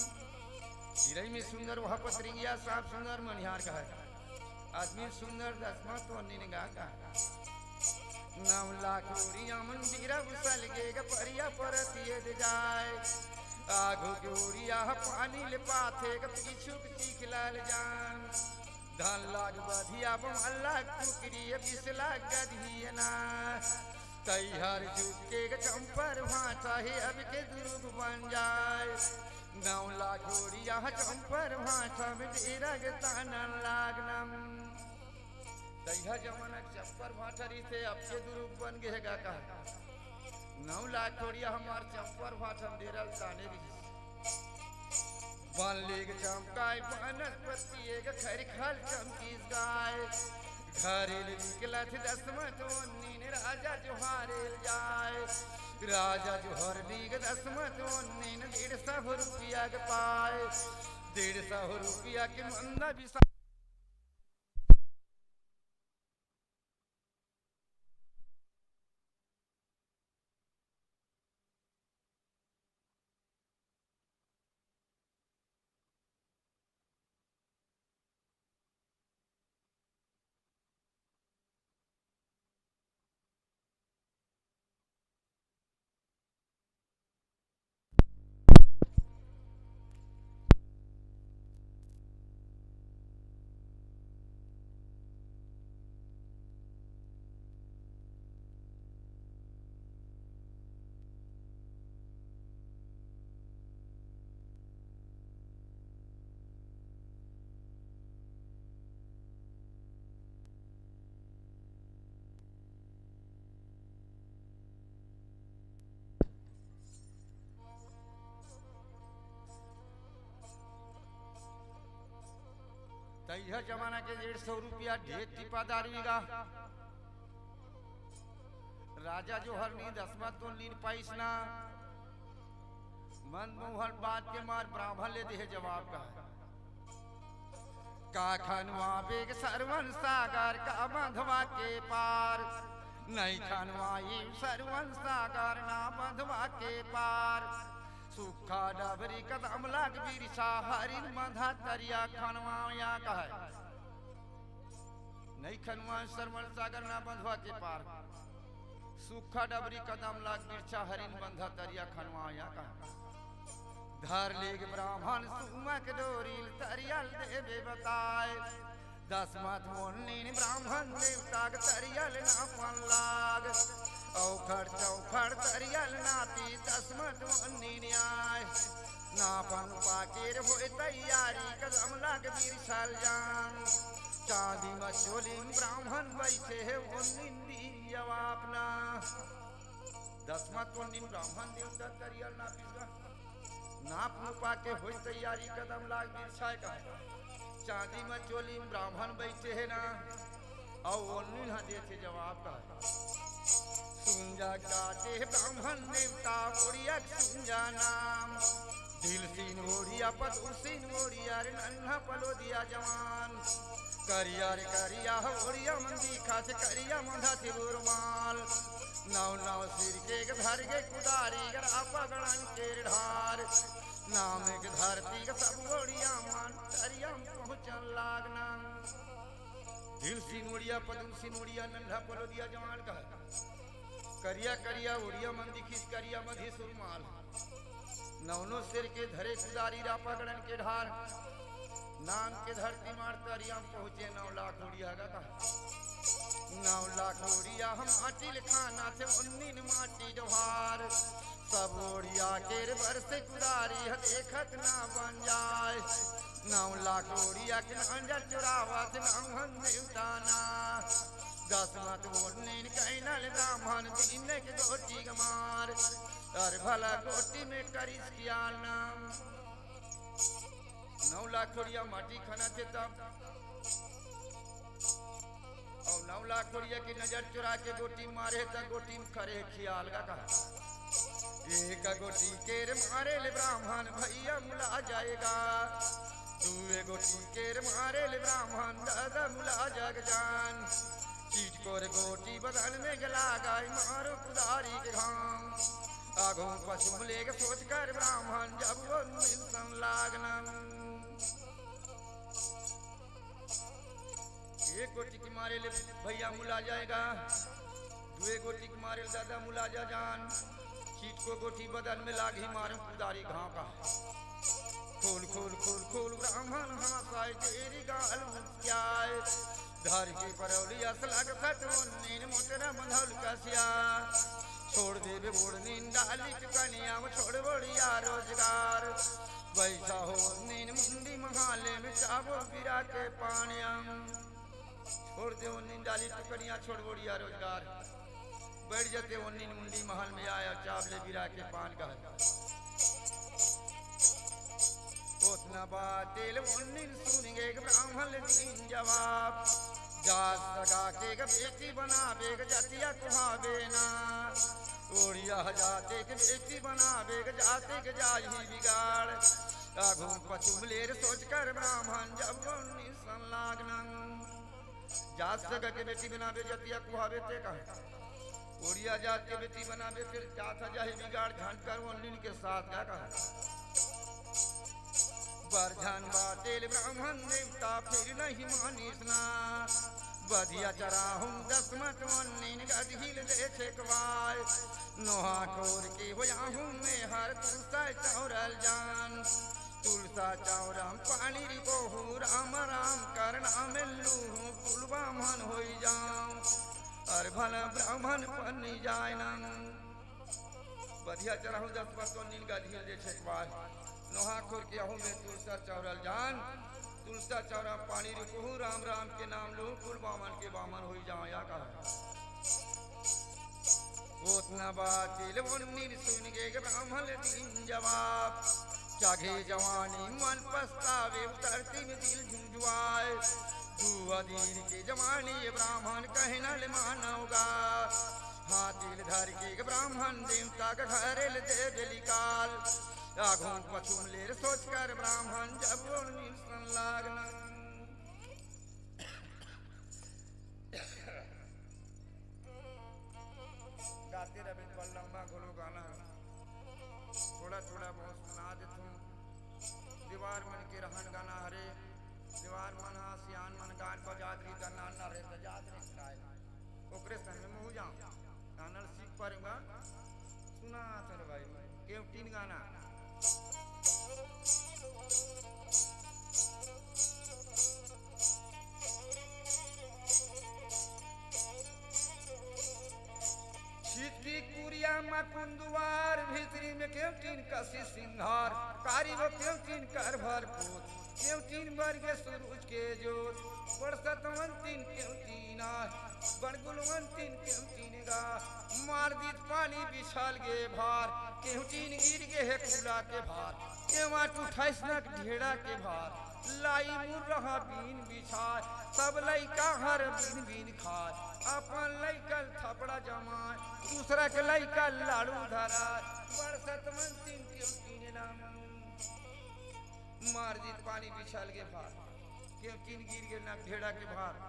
चिड़ै में सुंदर वह पतरिया, सांप सुंदर मनिहार का है, आदमी सुंदर दसमा तो निनगा का नाम लाखोरिया मंदिरा उसल गे परिया परतिए दे जाए आगो गोरिया पानी ले पाथे ग पीछू चीख लाल जान धान लाग बधिया बम अल्लाह कुकरी बिसला गधिया तैयार झुके ग चंपर भाटा है अब के दुर्ग बन जाए नाव लाखोरिया चंपर भाटा में डेरा ग ताना लागनम तैया जमाना चंपर भाटरी से अब के दुर्ग बन गएगा का 9 लाख थोड़िया हमार चंपर भाटम डेरा ताने भी बन लेग चमकाय वनस्पति एक खर खल चमकीस गाय घरेल निकला थे दसमत नीन राजा जोहारेल जाए राजा जोहर लीग दसमत नीन 150 रुपया के पाए 150 रुपया के मंदा भी तैया जमाना के 150 रुपया ढेर टिपा दारुगा राजा जोहर नी दसमा तो लीन पाइस ना मनमोहन बात के मार ब्राह्मण ले दे जवाब का खनवा बेग सरवन सागर का बंधवा के पार नहीं खनवाई सरवन सागर ना बंधवा के पार सुखा डबरी कदम लाग बिरसा हरिन मधा तरिया खनवाया कहे नहीं खनवा सरवन सागर ना बंधवा के पार सुखा डबरी कदम लाग बिरसा हरिन बंधा तरिया खनवाया कहे धर लेग ब्राह्मण सुमक डोरील तरियल देवे बताए दसमत मोनीन ब्राह्मण देवता तरियल ना पन लाग औखड़ चौखड़ तरियल नाती दसमत मोनीन आय नापन पाकेर होए तैयारी कदम लाग बिरसल जान चांदी मचोली ब्राह्मण बैठे है मोनीन दी जवाब ना दसमत मोनीन ब्राह्मण देवता तरियल ना बिरसा नाप नुपा के हुई तैयारी कदम लाग बिरछाए का चांदी में चोली ब्राह्मण बैठे है ना और ओनी ना देते जवाब का सुंजा गाते ब्राह्मण देवता ओरिया सुंजा नाम दिल सीन ओरिया पदुसीन ओरिया रे नन्हा पलो दिया जवान करिया रे करिया ओरिया मंदी खाते करिया मंधा थे बुरमाल नाव नाव सिर के धर के कुदारी गर आपा गणन के ढार नाम के धरती का सब ओड़िया मान तरिया पहुंचन लागना दिल सिनोड़िया पदम सिनोड़िया नंढा पलो दिया जवान का करिया करिया ओड़िया मंदी खींच करिया मधी सुरमाल नवनो सिर के धरे कुदारी रापा गणन के ढार नाम के धरती मार तरिया पहुंचे 9 लाख ओड़िया का 9 लाख ओड़िया हम अटिल खाना थे उन्नीन माटी डोहार सब ओड़िया के बरसे कुदारी देखत ना बन जाए 9 लाख ओड़िया के अंजर चुरावा थे ब्राह्मण देवताना दसमत ओढ़नीन कहनल ब्राह्मण दिन के गोटी गमार और भला गोटी में करिस कियाल नाम 9 लाख ओड़िया माटी खाना थे तब और 9 लाख ओड़िया की नजर चुरा के गोटी मारे त गोटी में खरे खियाल का कहा एक गोटी केर मारे ले ब्राह्मण भैया मुला जाएगा दूए गोटी केर मारे ले ब्राह्मण दादा मुला जग जान चीट कोर गोटी बदन में गला गाय मारो कुदारी के घाम आगो पशु लेके सोच कर ब्राह्मण जब वो मिलन लागना एक गोटी की मारे ले भैया मुला जाएगा, दुए गोटी की मारे दादा मुला जा जान, चीट को गोटी बदन में लागी मारू कुदारी घाव का खोल खोल खोल खोल ब्राह्मण हासाए तेरी गाल मुस्काए धर के परौली असला के सत नीन मोटरा मंधल कसिया छोड़ दे बे बोड़ नीन डाली कनिया छोड़ बोड़िया रोजगार वैसा हो नीन मुंडी महाले में चावो गिरा के पानियम छोड़ दे नीन डाली टुकड़िया छोड़ बोड़िया रोजगार बैठ जाते वो नीन मुंडी महल में आया चावले गिरा के पान का उतना बात तेल नीन सुनेंगे ब्राह्मण दीन जवाब जा सगा के बेटी बना बेग जतिया कुहावे ना ओड़िया जाते के बेटी बना बेग जाते के जा ही बिगाड़ आगू पचुमलेर सोच कर ब्राह्मण जब सन लागना जात सगा के बेटी बनावे जतिया कुहावे ते कहा ओड़िया जात के बेटी बनावे फिर जात जाही बिगाड़ घंट कर वो नीन के साथ क्या कहा बरझन बातेल ब्राह्मण देवता फिर नहीं मानिसना बधिया चरा हूँ दसमत नीन गधील दे छेकवाय नोहा ठोर के होया हूँ मैं हर तुलसा चौरल जान तुलसा चौरम पानी रिको हूँ राम राम करना मिलू हूँ कुलबा मन हो जाऊं और भला ब्राह्मण पन्नी जाय नंग बधिया चरा हूँ दसमत नीन गधील दे छेकवाय नोहा खोर के हूँ मैं तुलसा चौरल जान तुलसा चौरा पानी रिको राम राम के नाम लू कुल बामन के बामन हो जाओ या कहा उतना बात नीन सुन के ब्राह्मण दीन जवाब चाहे जवानी मन पछतावे उतरती में दिल झुंझुआए दुआ दीन के जवानी ये ब्राह्मण कहना ले मानोगा हाँ दिल धर के ब्राह्मण देवता का घरेल दे बेलिकाल आगू पचुम लेर सोच कर ब्राह्मण जब वो सन लागना गाते रवि पर लंबा घोलो गाना थोड़ा थोड़ा बहुत सुना दे तुम दीवार मन के रहन गाना हरे दीवार मन सियान मन गान बजात री तना ना रे बजात रे खाए ओकरे संग में हो जाऊं गाना सीख पाऊंगा सुना चलो भाई केव तीन गाना छिटकी कुरिया मकुंदवार भीतरी में केवटीन कसी सिंहार कारी वो केवटीन कर भरपूर केवटीन वर्गे सूरज के जोत बरसतवंतीन केवटीना बड़गुलवंतीन केवटीन गा मार दीत पानी बिछाल गे भार केवटीन गिर गे है कुला के भार केवाट उठाइस नक ढेड़ा के भार लाई मुर रहा बीन बिछाए सब लइका हर बीन बीन खाए अपन लइका थपड़ा जमाए दूसरा के लइका लाड़ू धरा बरसतवंतीन केवटीन नाम मार दीत पानी बिछाल गे भार केवटीन गिर गे नक ढेड़ा के भार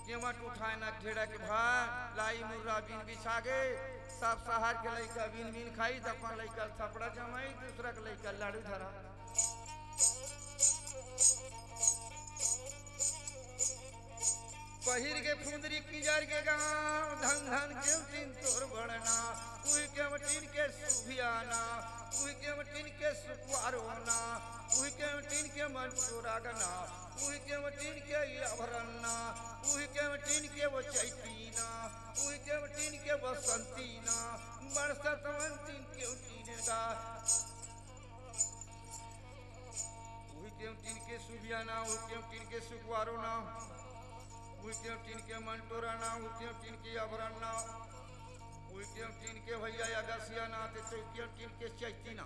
केवट उठाए नक ढेड़ा के भार लाई मुर्रा बीन बिछा गे सब सहार के लइका बीन बीन खाई त अपन लइका थपड़ा जमाई दूसरा के लइका लाड़ू धरा पहिर के फुंदरी किजर के गांव धन धन केवटीन तोर बड़ना उही केवटीन के सुभियाना उही केवटीन के सुकुआरोना उही केवटीन के मन चोरागना उही केवटीन के अभरना उही केवटीन के वो चैतीना उही केवटीन के बसंतीना बरसतवंतीन केवटीन गा उही केवटीन के सुभियाना उही केवटीन के सुकुआरोना केवटीन के मंटोरा ना केवटीन के अभरण ना केवटीन के भैया अगसिया ना तो केवटीन के चैती ना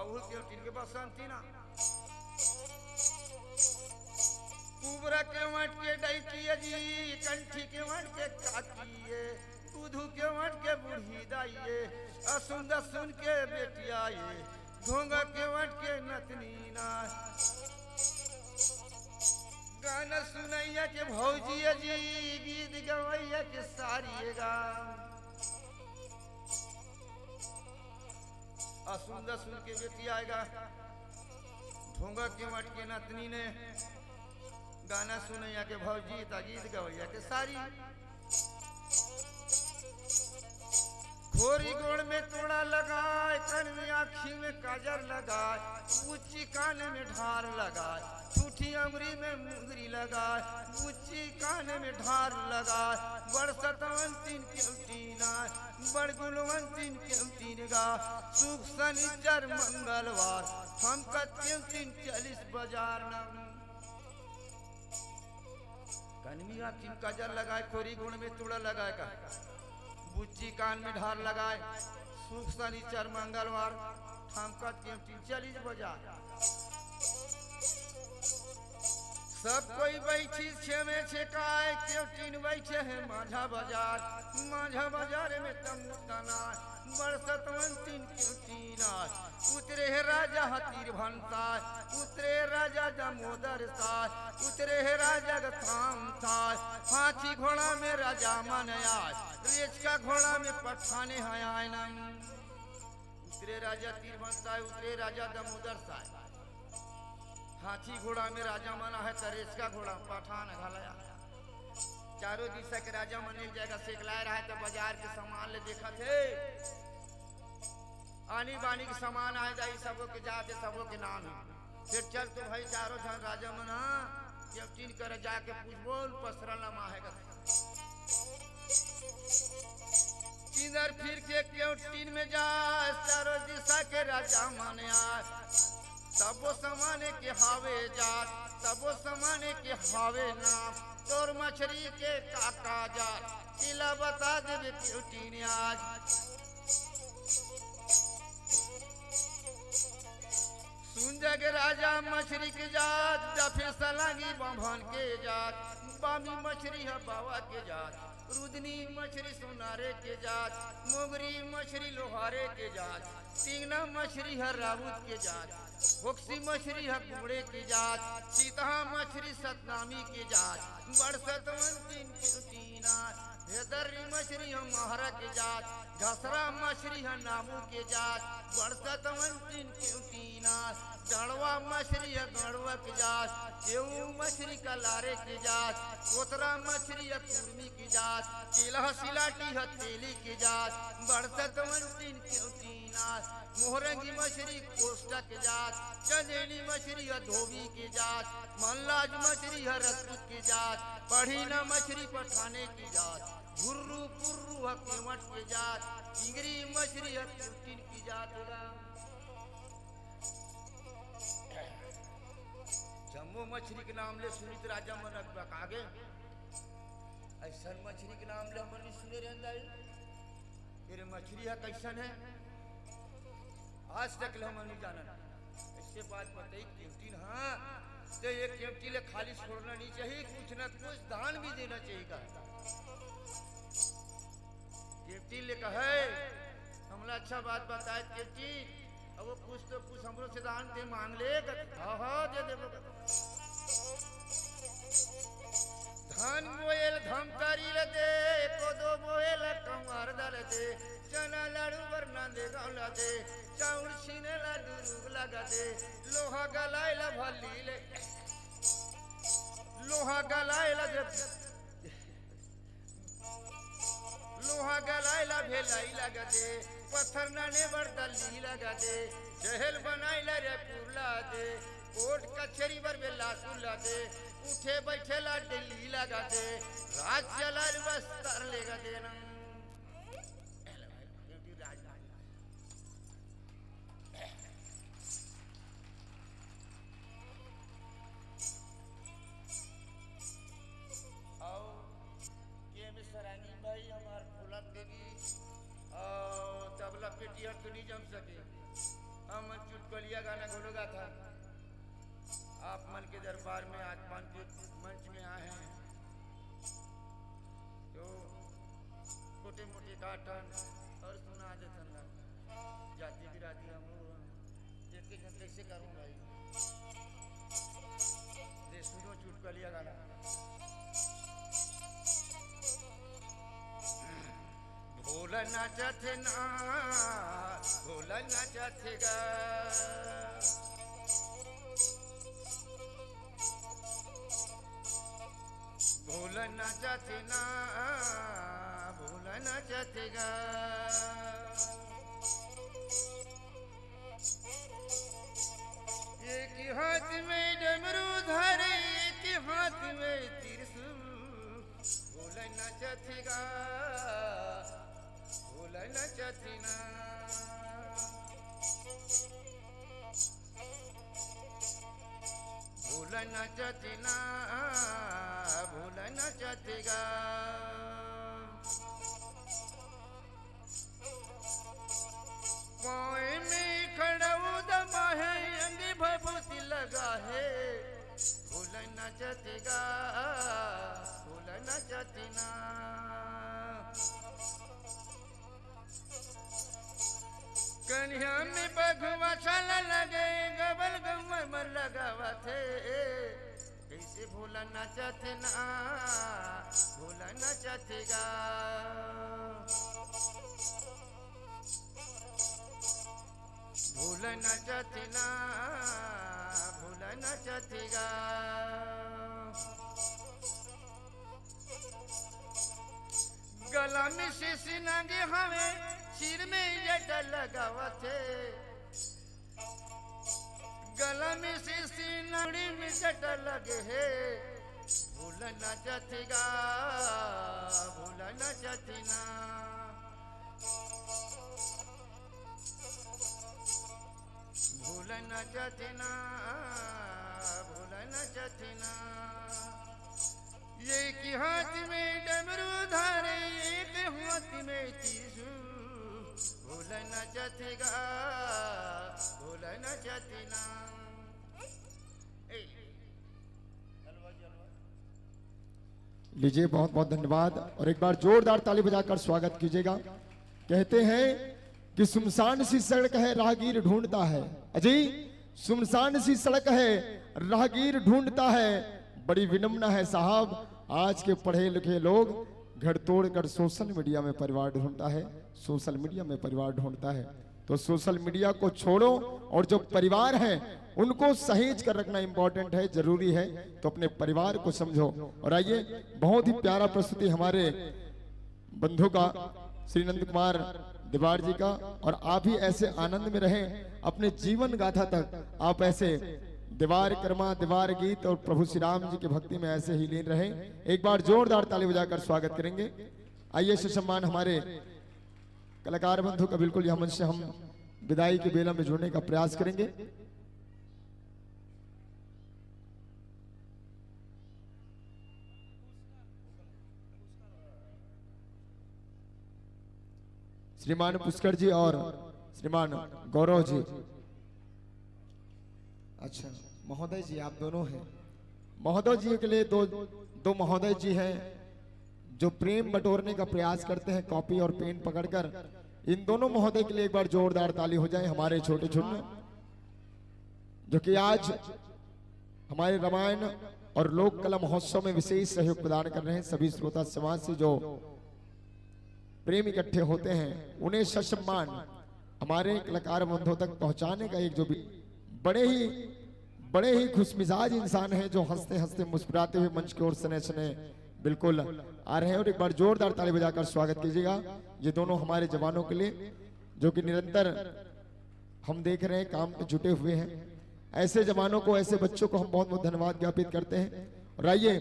और केवटीन के बसंती ना कुबरा के वट के डैटिया जी कंठी के वट के काटिए दूधू के वट के बूढ़ी दाइए असुंदर सुन के बेटिया ये धोंगा के वट के नतनी ना गाना सुनैया के भौजिया जी गीत गवैया के सारिएगा सुंदर सुन के बेटी आएगा ढोंगा के मट के नतनी ने गाना सुनैया के भौजी गीत गवैया के सारी खोरी गोड़ में तोड़ा लगाए कन में आँखी में काजर लगाए ऊंची कान में ढार लगाए टूठी अंगुरी में मुंगरी लगाए ऊंची कान में ढार लगाए बड़ सतवन तीन केवटीना बड़ गुलवन तीन केवटीनगा सुख शनिचर मंगलवार हम कत्यूं 40 बाजार न कनमी आँखी में काजर लगाए खोरी गोड़ में तोड़ा लगाए का बुच्ची कान में ढार लगाए सुख शनिचर मंगलवार ठामका 40 बाजार सब कोई बैठी छे में छेकाए केवटीन बैठे है माझा बाजार में तमु तना बरसतवन 3 केवटीना उतरे है राजा हतीर भंता उतरे राजा दामोदर सा उतरे है राजा गथाम था हाथी घोड़ा में राजा मन आए रेच का घोड़ा में पठाने आए उतरे राजा तीर भंता उतरे राजा दामोदर सा हाथी घोड़ा में राजा मना है तरेस का घोड़ा पठान घलाया चारों दिशा के राजा मन एक जगह सेकलाए रहा है तो बाजार के सामान ले देखा थे आनी बानी के सामान आए जाए सबों के जाते सबों के नाम है फिर चल तो भाई चारों जन राजा मना केवटीन कर जाके पूछ बोल पसरल ना माहेगा किधर फिर के केवटीन में जाए चारों दिशा के राजा मन आए सबो समाने के हावे जात सबो समाने के हावे नाम तोर मछली के काका जात किला बता दे केवटीन आज सुन जग राजा मछली के जात डफे सलांगी बंभन के जात बामी मछली है बावा के जात रुदनी मछली सोनारे के जात मोगरी मछली लोहारे के जात टिंगना मछली है राउत के जात बोक्सी मछली है कुमड़े की जात सीता मछली सतनामी की जात बड़सतवन 3 केवटीना हेदरी मछली है महारा की जात घसरा मछली है नामू के जात बड़सतवन 3 केवटीना डड़वा मछली है गड़वा की जात केऊ मछली का लारे की जात कोतरा मछली है कुर्मी की जात चिल्हा सिलाटी है तेली की जात बड़सतवन 3 केवटीना मोहरंगी मछली कोष्टा के जात चंदेली मछली है धोबी की जात मल्लाज मछली है रजपूत की जात पढ़ीना मछली पठाने की जात गुर्रू पुर्रू है केवट की जात चिंगरी मछली है केवटीन की जात जम्बो मछली के नाम ले सुनित राजा मन आगे ऐसा मछली के नाम ले हमन सुने रहता तेरे मछली है कैसन है आज तक हम नहीं जाना इससे बात बताई केवटीन हाँ तो ये केवटी ले खाली छोड़ना नहीं चाहिए कुछ न कुछ दान भी देना चाहिए केवटी ले कहे हमला अच्छा बात बताए केवटी अब वो कुछ तो कुछ हमरो से दान दे मांग ले हाँ दे दे धान बोएल धमकारी ले दे कोदो बोएल कमर दल दे चना लाडू वरना दे गौला दे चाउर छीने लाडू रूग लगा दे लोहा गलाइला भल्ली ले लोहा गलाइला भेलाई लगा दे पत्थर नाने बरदली लगा दे जहल बनाइला रे पुरला दे कोट कचहरी बर बेला सुला दे उठे बैठेला दिल्ली लगा दे राज चला बस्तर लेगा देना पेटिया तो नहीं जम सके हम चुटकुलिया गाना घोलोगा था आप मन के दरबार में आत्मान के मंच में आए हैं तो छोटे मोटे गाठन और सुना देतन जाति बिराती हम एक एक कैसे करूँ भाई ले सुनो चुटकुलिया गाना भोला नाचत ना भोला भूलना चाहेगा भूलना चाहते ना भूलना चाहेगा एक हाथ में डमरू धारे एक हाथ में त्रिशूल भूलना चाहेगा भूलना चाहते ना भूलना चाहते ना भूलना चाहेगा पाए में खड़ाऊ दबा है अंग भभूति लगा है भूलना चाहेगा भूलना चाहते ना कन्या में बघुआ छाला लगे गबल गम मर लगावा थे कैसे भूलना चाहते ना भूलना चाहेगा भूलना चाहते ना भूलना चाहेगा गला में शीश नागे हमें सिर में जट लगावा थे गला में शीश नाड़ी में जट लगे है भूलना चाहेगा भूलना चाहते ना भूलना चाहते ना भूलना चाहते ना एक हाथ में डमरू धारे एक हाथ में त्रिशूल भूलना चाहेगा भूलना चाहते ना लीजिए बहुत बहुत धन्यवाद और एक बार जोरदार ताली बजाकर स्वागत कीजिएगा। कहते हैं कि सुनसान सी सड़क है राहगीर ढूंढता है अजी सुनसान सी सड़क है राहगीर ढूंढता है बड़ी विनम्र है साहब आज के पढ़े लिखे लोग घर तोड़ कर सोशल मीडिया में परिवार ढूंढता है सोशल मीडिया में परिवार ढूंढता है तो सोशल मीडिया को छोड़ो और जो परिवार है उनको सहेज कर रखना इंपॉर्टेंट है जरूरी है तो अपने परिवार को समझो। और आइए बहुत ही प्यारा प्रस्तुति हमारे बंधु का श्री नंद कुमार देवार जी का और आप ही ऐसे आनंद में रहें अपने जीवन गाथा तक आप ऐसे दीवार कर्मा दीवार गीत और प्रभु श्री राम जी की भक्ति में ऐसे ही लीन रहें। एक बार जोरदार ताली बजाकर स्वागत करेंगे। आइए सम्मान हमारे कलाकार बंधु का बिल्कुल यह मंच से हम विदाई की बेला में जोड़ने का प्रयास करेंगे। श्रीमान पुष्कर जी और श्रीमान गौरव जी। अच्छा महोदय जी आप दोनों हैं। महोदय जी के लिए दो महोदय जी हैं जो प्रेम बटोरने का प्रयास करते हैं कॉपी और पेन पकड़कर। इन दोनों महोदय के लिए एक बार जोरदार ताली हो जाए हमारे छोटे छोटे जो कि आज हमारे रामायण और लोक कला महोत्सव में विशेष सहयोग प्रदान कर रहे हैं। सभी श्रोता समाज से जो प्रेम इकट्ठे होते हैं उन्हें सम्मान हमारे कलाकार बंधुओं तक पहुंचाने का एक जो भी बड़े ही खुशमिजाज इंसान है जो हंसते हंसते मुस्कुराते हुए मंच की ओर सने सने बिल्कुल आ रहे हैं। और एक बार जोरदार ताली बजाकर स्वागत कीजिएगा ये दोनों हमारे जवानों के लिए जो कि निरंतर हम देख रहे हैं काम पे जुटे हुए हैं। ऐसे जवानों को ऐसे बच्चों को हम बहुत बहुत धन्यवाद ज्ञापित करते हैं। और आइए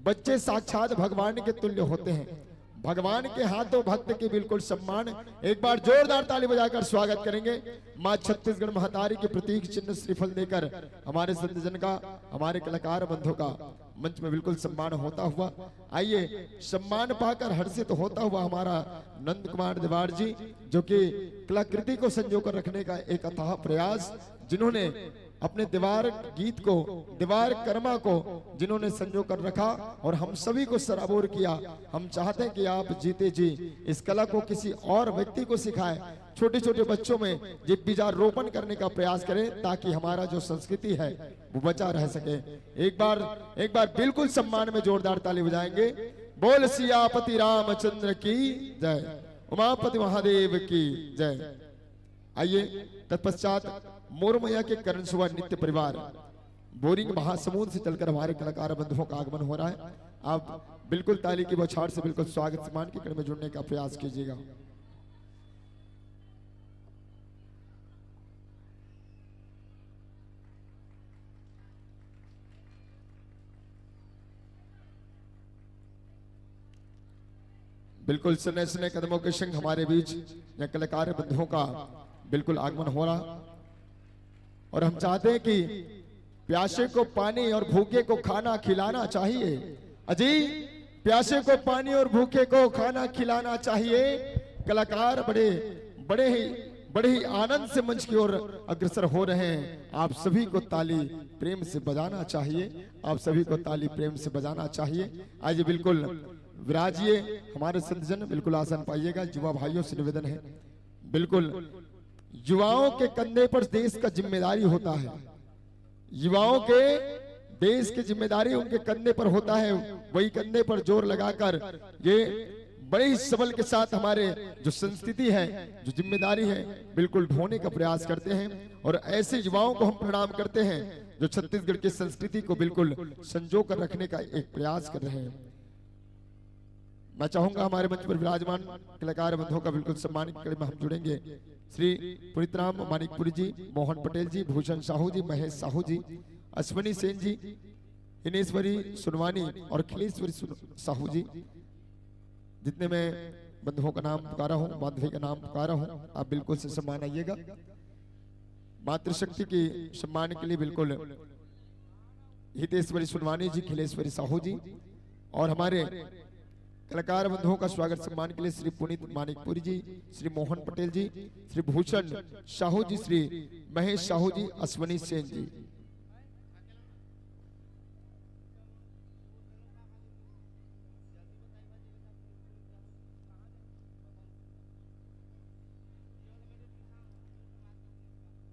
बच्चे साक्षात भगवान के तुल्य होते हैं। भगवान के हाथों भक्त के बिल्कुल सम्मान। एक बार जोरदार ताली बजाकर स्वागत करेंगे। मां छत्तीसगढ़ महतारी के प्रतीक चिन्ह श्रीफल देकर हमारे संतजन का हमारे कलाकार बंधुओं का मंच में बिल्कुल सम्मान होता हुआ। आइए सम्मान पाकर हर्षित होता हुआ हमारा नंद कुमार देवार जी जो कि कलाकृति को संजो कर रखने का एक अथाह प्रयास जिन्होंने अपने दीवार गीत को दीवार कर्मा को जिन्होंने संजो कर रखा और हम सभी को सराबोर किया। हम चाहते हैं कि आप जीते जी इस कला को किसी और व्यक्ति को सिखाएं, छोटे छोटे बच्चों में ये बीजारोपण करने का प्रयास करें ताकि हमारा जो संस्कृति है वो बचा रह सके। एक बार बिल्कुल सम्मान में जोरदार ताली बजाएंगे। बोल सियापति रामचंद्र की जय, उमापति महादेव की जय। आइए तत्पश्चात मोरमैया के करण सुबह नित्य परिवार बोरिंग महासमुंद से चलकर हमारे कलाकार बंधुओं का आगमन हो रहा है। आप बिल्कुल ताली की बौछार से बिल्कुल स्वागत सम्मान के कण में जुड़ने का प्रयास कीजिएगा। बिल्कुल सने सने कदमों के संग हमारे बीच या कलाकार बंधुओं का बिल्कुल आगमन हो रहा, और हम चाहते हैं कि प्यासे को पानी और भूखे को खाना खिलाना चाहिए। अजी प्यासे को पानी और भूखे को खाना खिलाना चाहिए। कलाकार बड़े ही आनंद से मंच की ओर अग्रसर हो रहे हैं। आप सभी को ताली प्रेम से बजाना चाहिए, आप सभी को ताली प्रेम से बजाना चाहिए। आइए बिल्कुल विराजिए हमारे संतजन, बिल्कुल आसन पाइएगा। युवा भाइयों से निवेदन है, बिल्कुल युवाओं के कंधे पर देश का जिम्मेदारी होता है। युवाओं के देश की जिम्मेदारी उनके कंधे पर होता है। वही कंधे पर जोर लगाकर ये बड़े ही सबल के साथ हमारे जो संस्कृति है, जो जिम्मेदारी है, बिल्कुल ढोने का प्रयास करते हैं। और ऐसे युवाओं को हम प्रणाम करते हैं जो छत्तीसगढ़ की संस्कृति को बिल्कुल संजो कर रखने का एक प्रयास कर रहे हैं। मैं चाहूंगा हमारे मंच पर विराजमान कलाकार बंधुओं का बिल्कुल सम्मान के में हम जुड़ेंगे। श्री पुनितराम मानिकपुरी जी, मोहन पटेल जी, भूषण साहू जी, महेश साहू जी, अश्वनी सेन जी, हिनेश्वरी सुनवानी और खिलेश्वरी साहू जी। जितने मैं बंधुओं का नाम पुकारा हूँ, माधवी का नाम पुकारा हूँ, आप बिल्कुल से सम्मान आइएगा। मातृशक्ति की सम्मान के लिए बिल्कुल हितेश्वरी सुनवानी जी, खिलेश्वरी साहू जी, और हमारे कलाकार बंधुओं का स्वागत सम्मान के लिए श्री पुनीत मानिकपुरी जी, श्री मोहन पटेल जी, श्री भूषण साहू जी, श्री महेश साहू जी, अश्वनी सेन जी।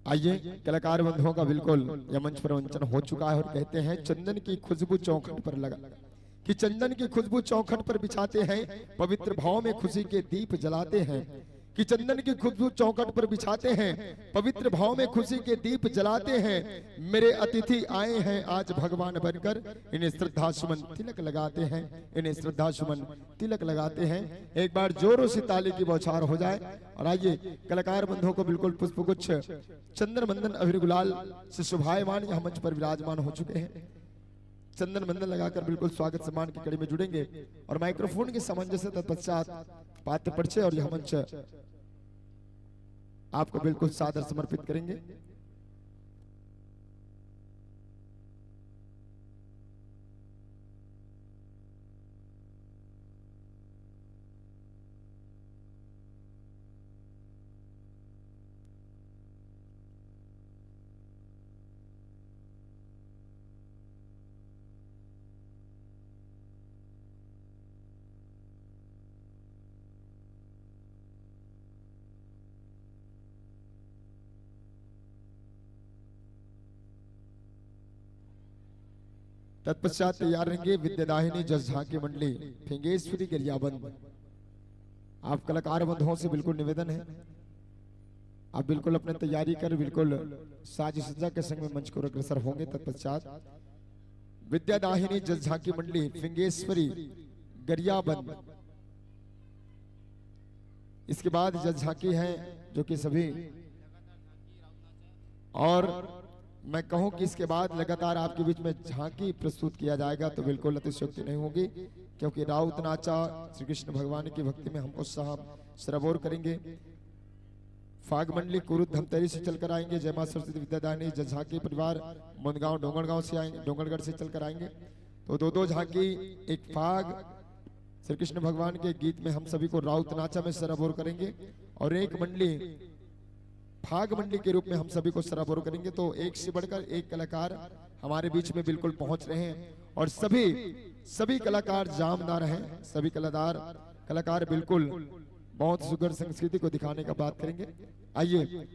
आइए कलाकार बंधुओं का बिल्कुल यह मंच पर मंचन हो चुका है, और कहते हैं चंदन की खुशबू चौखट पर लगा कि चंदन की खुशबू चौखट पर बिछाते हैं, पवित्र भाव में खुशी के दीप जलाते हैं। कि चंदन की खुशबू चौखट पर बिछाते हैं, पवित्र भाव में खुशी के दीप जलाते हैं। मेरे अतिथि आए हैं आज भगवान बनकर, इन्हें श्रद्धा सुमन तिलक लगाते हैं, इन्हें श्रद्धा सुमन तिलक लगाते हैं। एक बार जोरों से ताली की बौछार हो जाए। और आइए कलाकार बंधुओं को बिल्कुल पुष्पगुच्छ चंदन मंदन अबीर गुलाल से शुभायमान यहाँ मंच पर विराजमान हो चुके हैं। चंदन मंदन लगाकर बिल्कुल स्वागत सम्मान की कड़ी में जुड़ेंगे, और माइक्रोफोन के सामंजस्य तत्पश्चात पात्र परिचय और यह मंच आपको बिल्कुल सादर समर्पित करेंगे। तत्पश्चात तैयार रहेंगे विद्यादाहिनी जस झांकी मंडली फिंगेश्वरी गरियाबंद। आप कलाकार बंधुओं से बिल्कुल निवेदन है, आप बिल्कुल अपने तैयारी कर बिल्कुल साज सज्जा के संग में मंच को अग्रसर होंगे। तत्पश्चात विद्यादाहिनी जस झांकी मंडली फिंगेश्वरी गरियाबंद, इसके बाद जस झांकी है जो कि सभी, और मैं कहूं कि इसके बाद लगातार आपके बीच में झांकी प्रस्तुत किया जाएगा तो बिल्कुल अतिशयोक्ति नहीं होगी, क्योंकि राउत नाचा श्री कृष्ण भगवान की भक्ति में हमको सराबोर करेंगे। फाग मंडली कुरुद धमतरी से चलकर आएंगे। जय मां सरस्वती विद्यादायनी जस झांकी परिवार मुंदगांव डोंगरगांव से आएंगे, डोंगरगढ़ से चलकर आएंगे। तो दो झांकी, एक फाग श्री कृष्ण भगवान के गीत में हम सभी को राउत नाचा में सराबोर करेंगे, और एक मंडली फाग मंडली के रूप में हम सभी को सराबोर करेंगे। तो एक से बढ़कर एक कलाकार हमारे बीच में बिल्कुल पहुंच रहे हैं, और सभी कलाकार जामदार हैं। सभी कलाकार बिल्कुल बहुत सुगर संस्कृति को दिखाने का बात करेंगे। आइए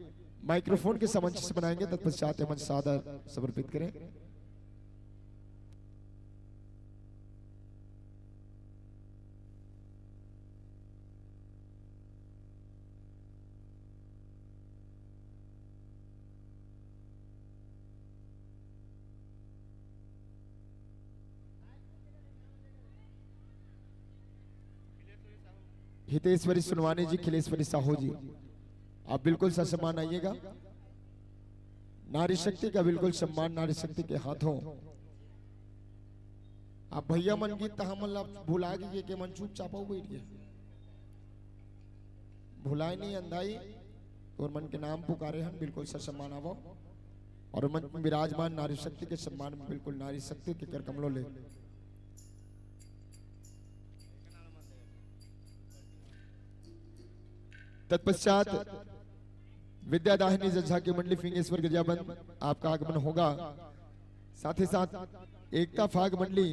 माइक्रोफोन के सामंजस्य बनाएंगे, तत्पश्चात मंच सादर समर्पित करें। हितेश्वरी सुनवानी जी, खिलेश्वरी साहू जी, आप बिल्कुल ससम्मान आइएगा। नारी शक्ति का बिल्कुल सम्मान नारी शक्ति के हाथों। आप भैया मन गीत तो हम भुला गए कि मन चुपचाप बैठ गए, भुलाए नहीं अंधाई और मन के नाम पुकारे हम बिल्कुल ससम्मान आवो और मन में विराजमान नारी शक्ति के सम्मान में बिल्कुल नारी शक्ति के कर कमलों ले। तत्पश्चात विद्यादाहिनी जज्झा की मंडली फिंगेश्वर गिरजाबंद आपका आगमन होगा। साथ ही साथ एकता फाग मंडली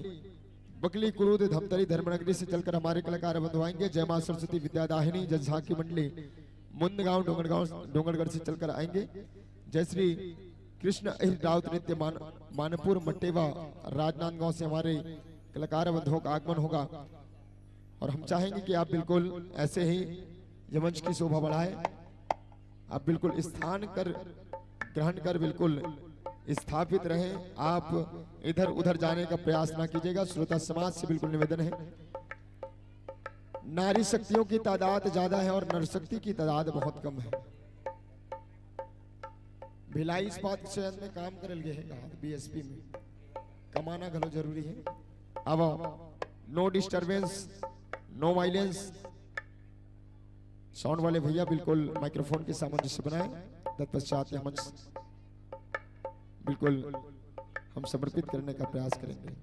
बकली कुरूद धमतरी धर्मनगरी से चलकर हमारे कलाकार बंधुआएंगे। जय मां सरस्वती विद्यादाहिनी जज्झा की मंडली मुंदगांव डोंगरगढ़ से चलकर आएंगे। जय श्री कृष्ण अहिर राउत नृत्य मानपुर मट्टेवा राजनांदगांव से हमारे कलाकार बंधुओं का आगमन होगा और हम चाहेंगे कि आप बिल्कुल ऐसे ही ये मंच की शोभा बढ़ाए। आप बिल्कुल स्थान कर ग्रहण कर बिल्कुल स्थापित रहें। आप इधर उधर जाने का प्रयास ना कीजिएगा। श्रोता समाज से बिल्कुल निवेदन है, नारी शक्तियों की तादाद ज्यादा है और नर शक्ति की तादाद बहुत कम है। भिलाई इस्पात संयंत्र में काम करल गए हैं बीएसपी में, कमाना घलो जरूरी है। अब no disturbance, no violence. Sound वाले भैया बिल्कुल माइक्रोफोन के सामंजस्य बनाए। तत्पश्चात हम बिल्कुल हम समर्पित करने का प्रयास करेंगे।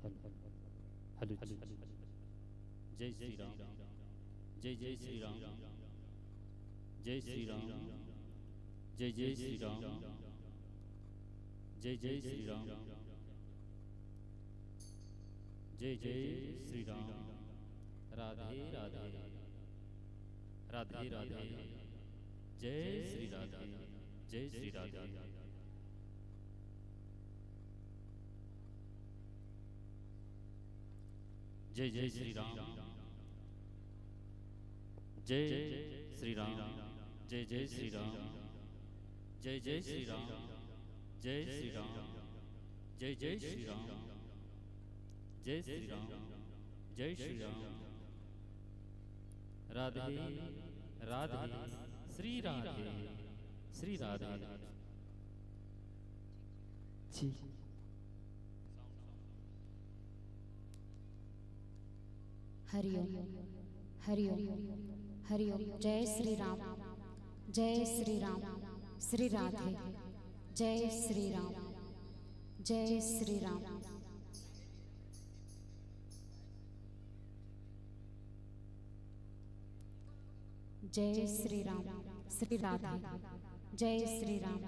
हेलो जय श्री राम जय जय श्री राम जय श्री राम जय जय श्री राम जय जय श्री राम जय जय श्री राम राधे राधे राधे राधे जय श्री राधे जय श्री राधे जय जय श्री राम जय श्री राम जय जय श्री राम जय जय श्री राम जय श्री राम जय जय श्री राम जय श्री राम जय श्री राम राधे राधे श्री राधे श्री राधे जी हरिओम हरिओम हरिओम जय श्री राम जय श्री राम श्री राधे जय श्री राम जय श्री राम जय श्री राम श्री राधे जय श्री राम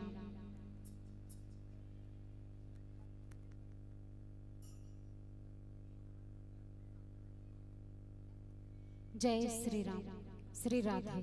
जय Shri Ram Shri Radhe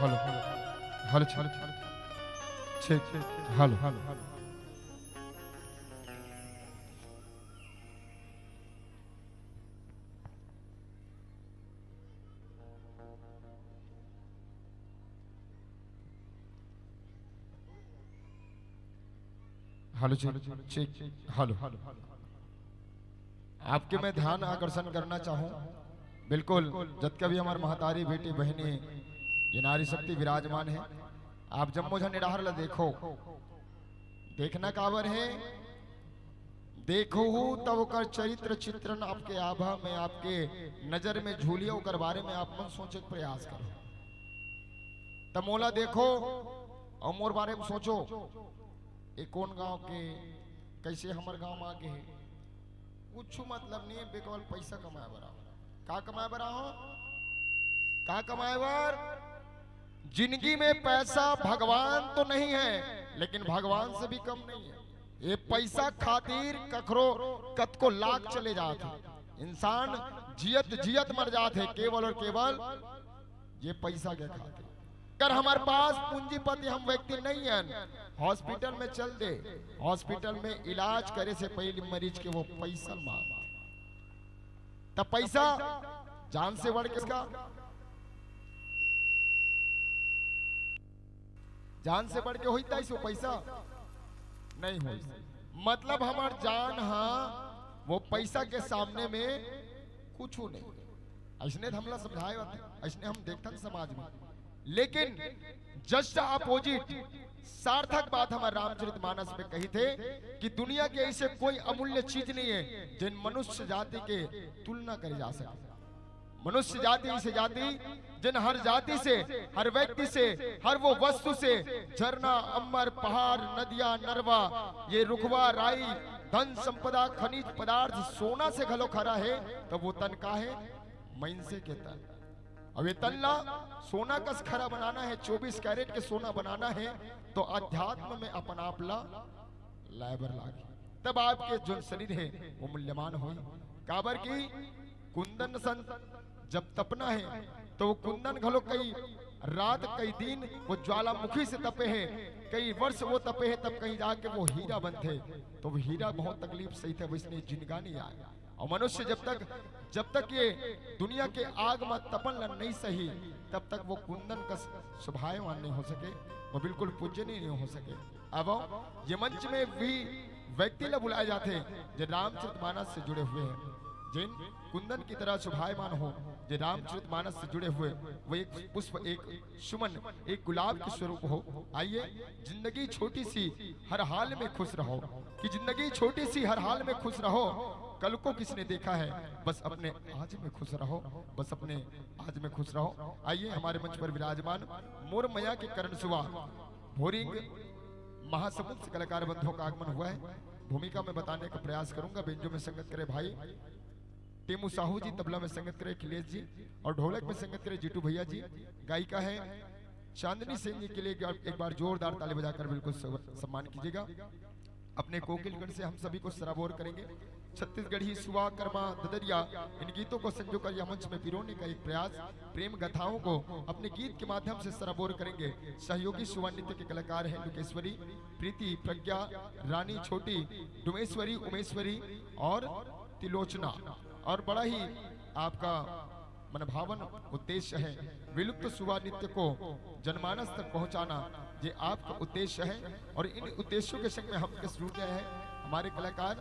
hello hello check hello hello check hello आपके मैं ध्यान आकर्षण करना चाहूं बिल्कुल जब कभी हमारे महतारी बेटी बहनी ये नारी शक्ति विराजमान है। आप जब मुझे निडार ला देखो देखना काबर है देखो तब कर चरित्र चित्रण आपके आभा में आपके नजर में झूलियों कर बारे में आप मन सोचे प्रयास करो तब मोला देखो और मोर बारे में सोचो ये कौन गांव के, कैसे हमारे गांव में आगे है, कुछ मतलब नहीं है, बेकेवल पैसा कमाए बरा। का कमाए बरा हो, का कमाए बर? जिंदगी में पैसा भगवान तो नहीं है, लेकिन भगवान से भी कम नहीं है। ये पैसा खातिर कखरो कत को लाख चले जाते, इंसान जियत जियत मर जाते केवल और केवल ये पैसा के खातिर। अगर हमारे पास पूंजीपति हम व्यक्ति नहीं है, हॉस्पिटल में चल दे, हॉस्पिटल में इलाज करे से पहले मरीज के वो पैसा मांग, तब पैसा जान से बढ़ किसका, जान से बढ़ के होता है पैसा नहीं हो। मतलब हमार जान हाँ वो पैसा के सामने में कुछ नहीं। ऐसने हमला समझाए, ऐसने हम देखते समाज में, लेकिन जस्ट अपोजिट सार्थक बात हमारे रामचरितमानस में कही थे कि दुनिया के ऐसे कोई अमूल्य चीज नहीं है जिन मनुष्य जाति के तुलना करी जा सके। मनुष्य जाति से जाति जिन हर जाति से, हर व्यक्ति से, हर वो वस्तु से, झरना, अम्बर, पहाड़, नदियां, नरवा, ये रुखवा, राई, धन संपदा, खनिज पदार्थ, सोना से घलो खरा है, तो वो तन का है, मैंसे के तन। अब ये तल्ला सोना का खरा बनाना है, 24 कैरेट के सोना बनाना है, तो अध्यात्म में अपन आपला लाइबर लागे, तब आपके जो शरीर है वो मूल्यमान हो। काबर की कुंदन सन जब तपना है तो वो कुंदन घलो कई रात कई दिन वो ज्वालामुखी से तपे हैं, कई वर्ष वो तपे हैं, तब कहीं जाके वो हीरा बनते, तो वो हीरा बहुत तकलीफ सही था, वैसे जिनका नहीं आया। और मनुष्य जब तक ये दुनिया के आग में तपन नहीं सही, तब तक वो कुंदन का स्वभाववान नहीं हो सके, वो बिल्कुल पूजनीय नहीं हो सके। अब ये मंच में भी व्यक्ति लोग बुलाए जाते हैं जो रामचरितमानस से जुड़े हुए हैं, जिन कुंदन की तरह शोभायमान हो, जो रामचरितमानस से जुड़े हुए, वो एक पुष्प, एक सुमन, एक गुलाब के स्वरूप हो। आइए, जिंदगी छोटी सी हर हाल में खुश रहो, कि जिंदगी छोटी सी हर हाल में खुश रहो, कल को किसने देखा है, बस अपने आज में खुश रहो, बस अपने आज में खुश रहो। आइए, हमारे मंच पर विराजमान मोर मैया के करण सुवा भोरिंग महासमुद्र से कलाकार बंधुओं का आगमन हुआ है। भूमिका में बताने का प्रयास करूंगा। बेंजो में संगत करे भाई टेमू साहू जी, तबला में संगत करे अखिलेश जी, और ढोलक में संगत करे जीटू भैया जी। गायिका है चांदनी सिंह जी के लिए एक बार जोरदार ताली बजाकर बिल्कुल सम्मान कीजिएगा। अपने कोकिलगढ़ से हम सभी को सराबोर करेंगे। छत्तीसगढ़ी सुवा कर्मा ददरिया इन गीतों को संजो कर यह मंच में पिरोने का एक प्रयास, प्रेम गाथाओं को अपने गीत के माध्यम से सराबोर करेंगे। सहयोगी सुवा नृत्य के कलाकार हैं लुकेश्वरी, प्रीति, प्रज्ञा, रानी, छोटी, डुमेश्वरी, उमेश्वरी और तिलोचना। और बड़ा ही आपका मनभावन उद्देश्य है विलुप्त सुवा नृत्य को जनमानस तक पहुंचाना, ये आपका उद्देश्य है। और इन उद्देश्यों के संग में हम शुरू किया है हमारे कलाकार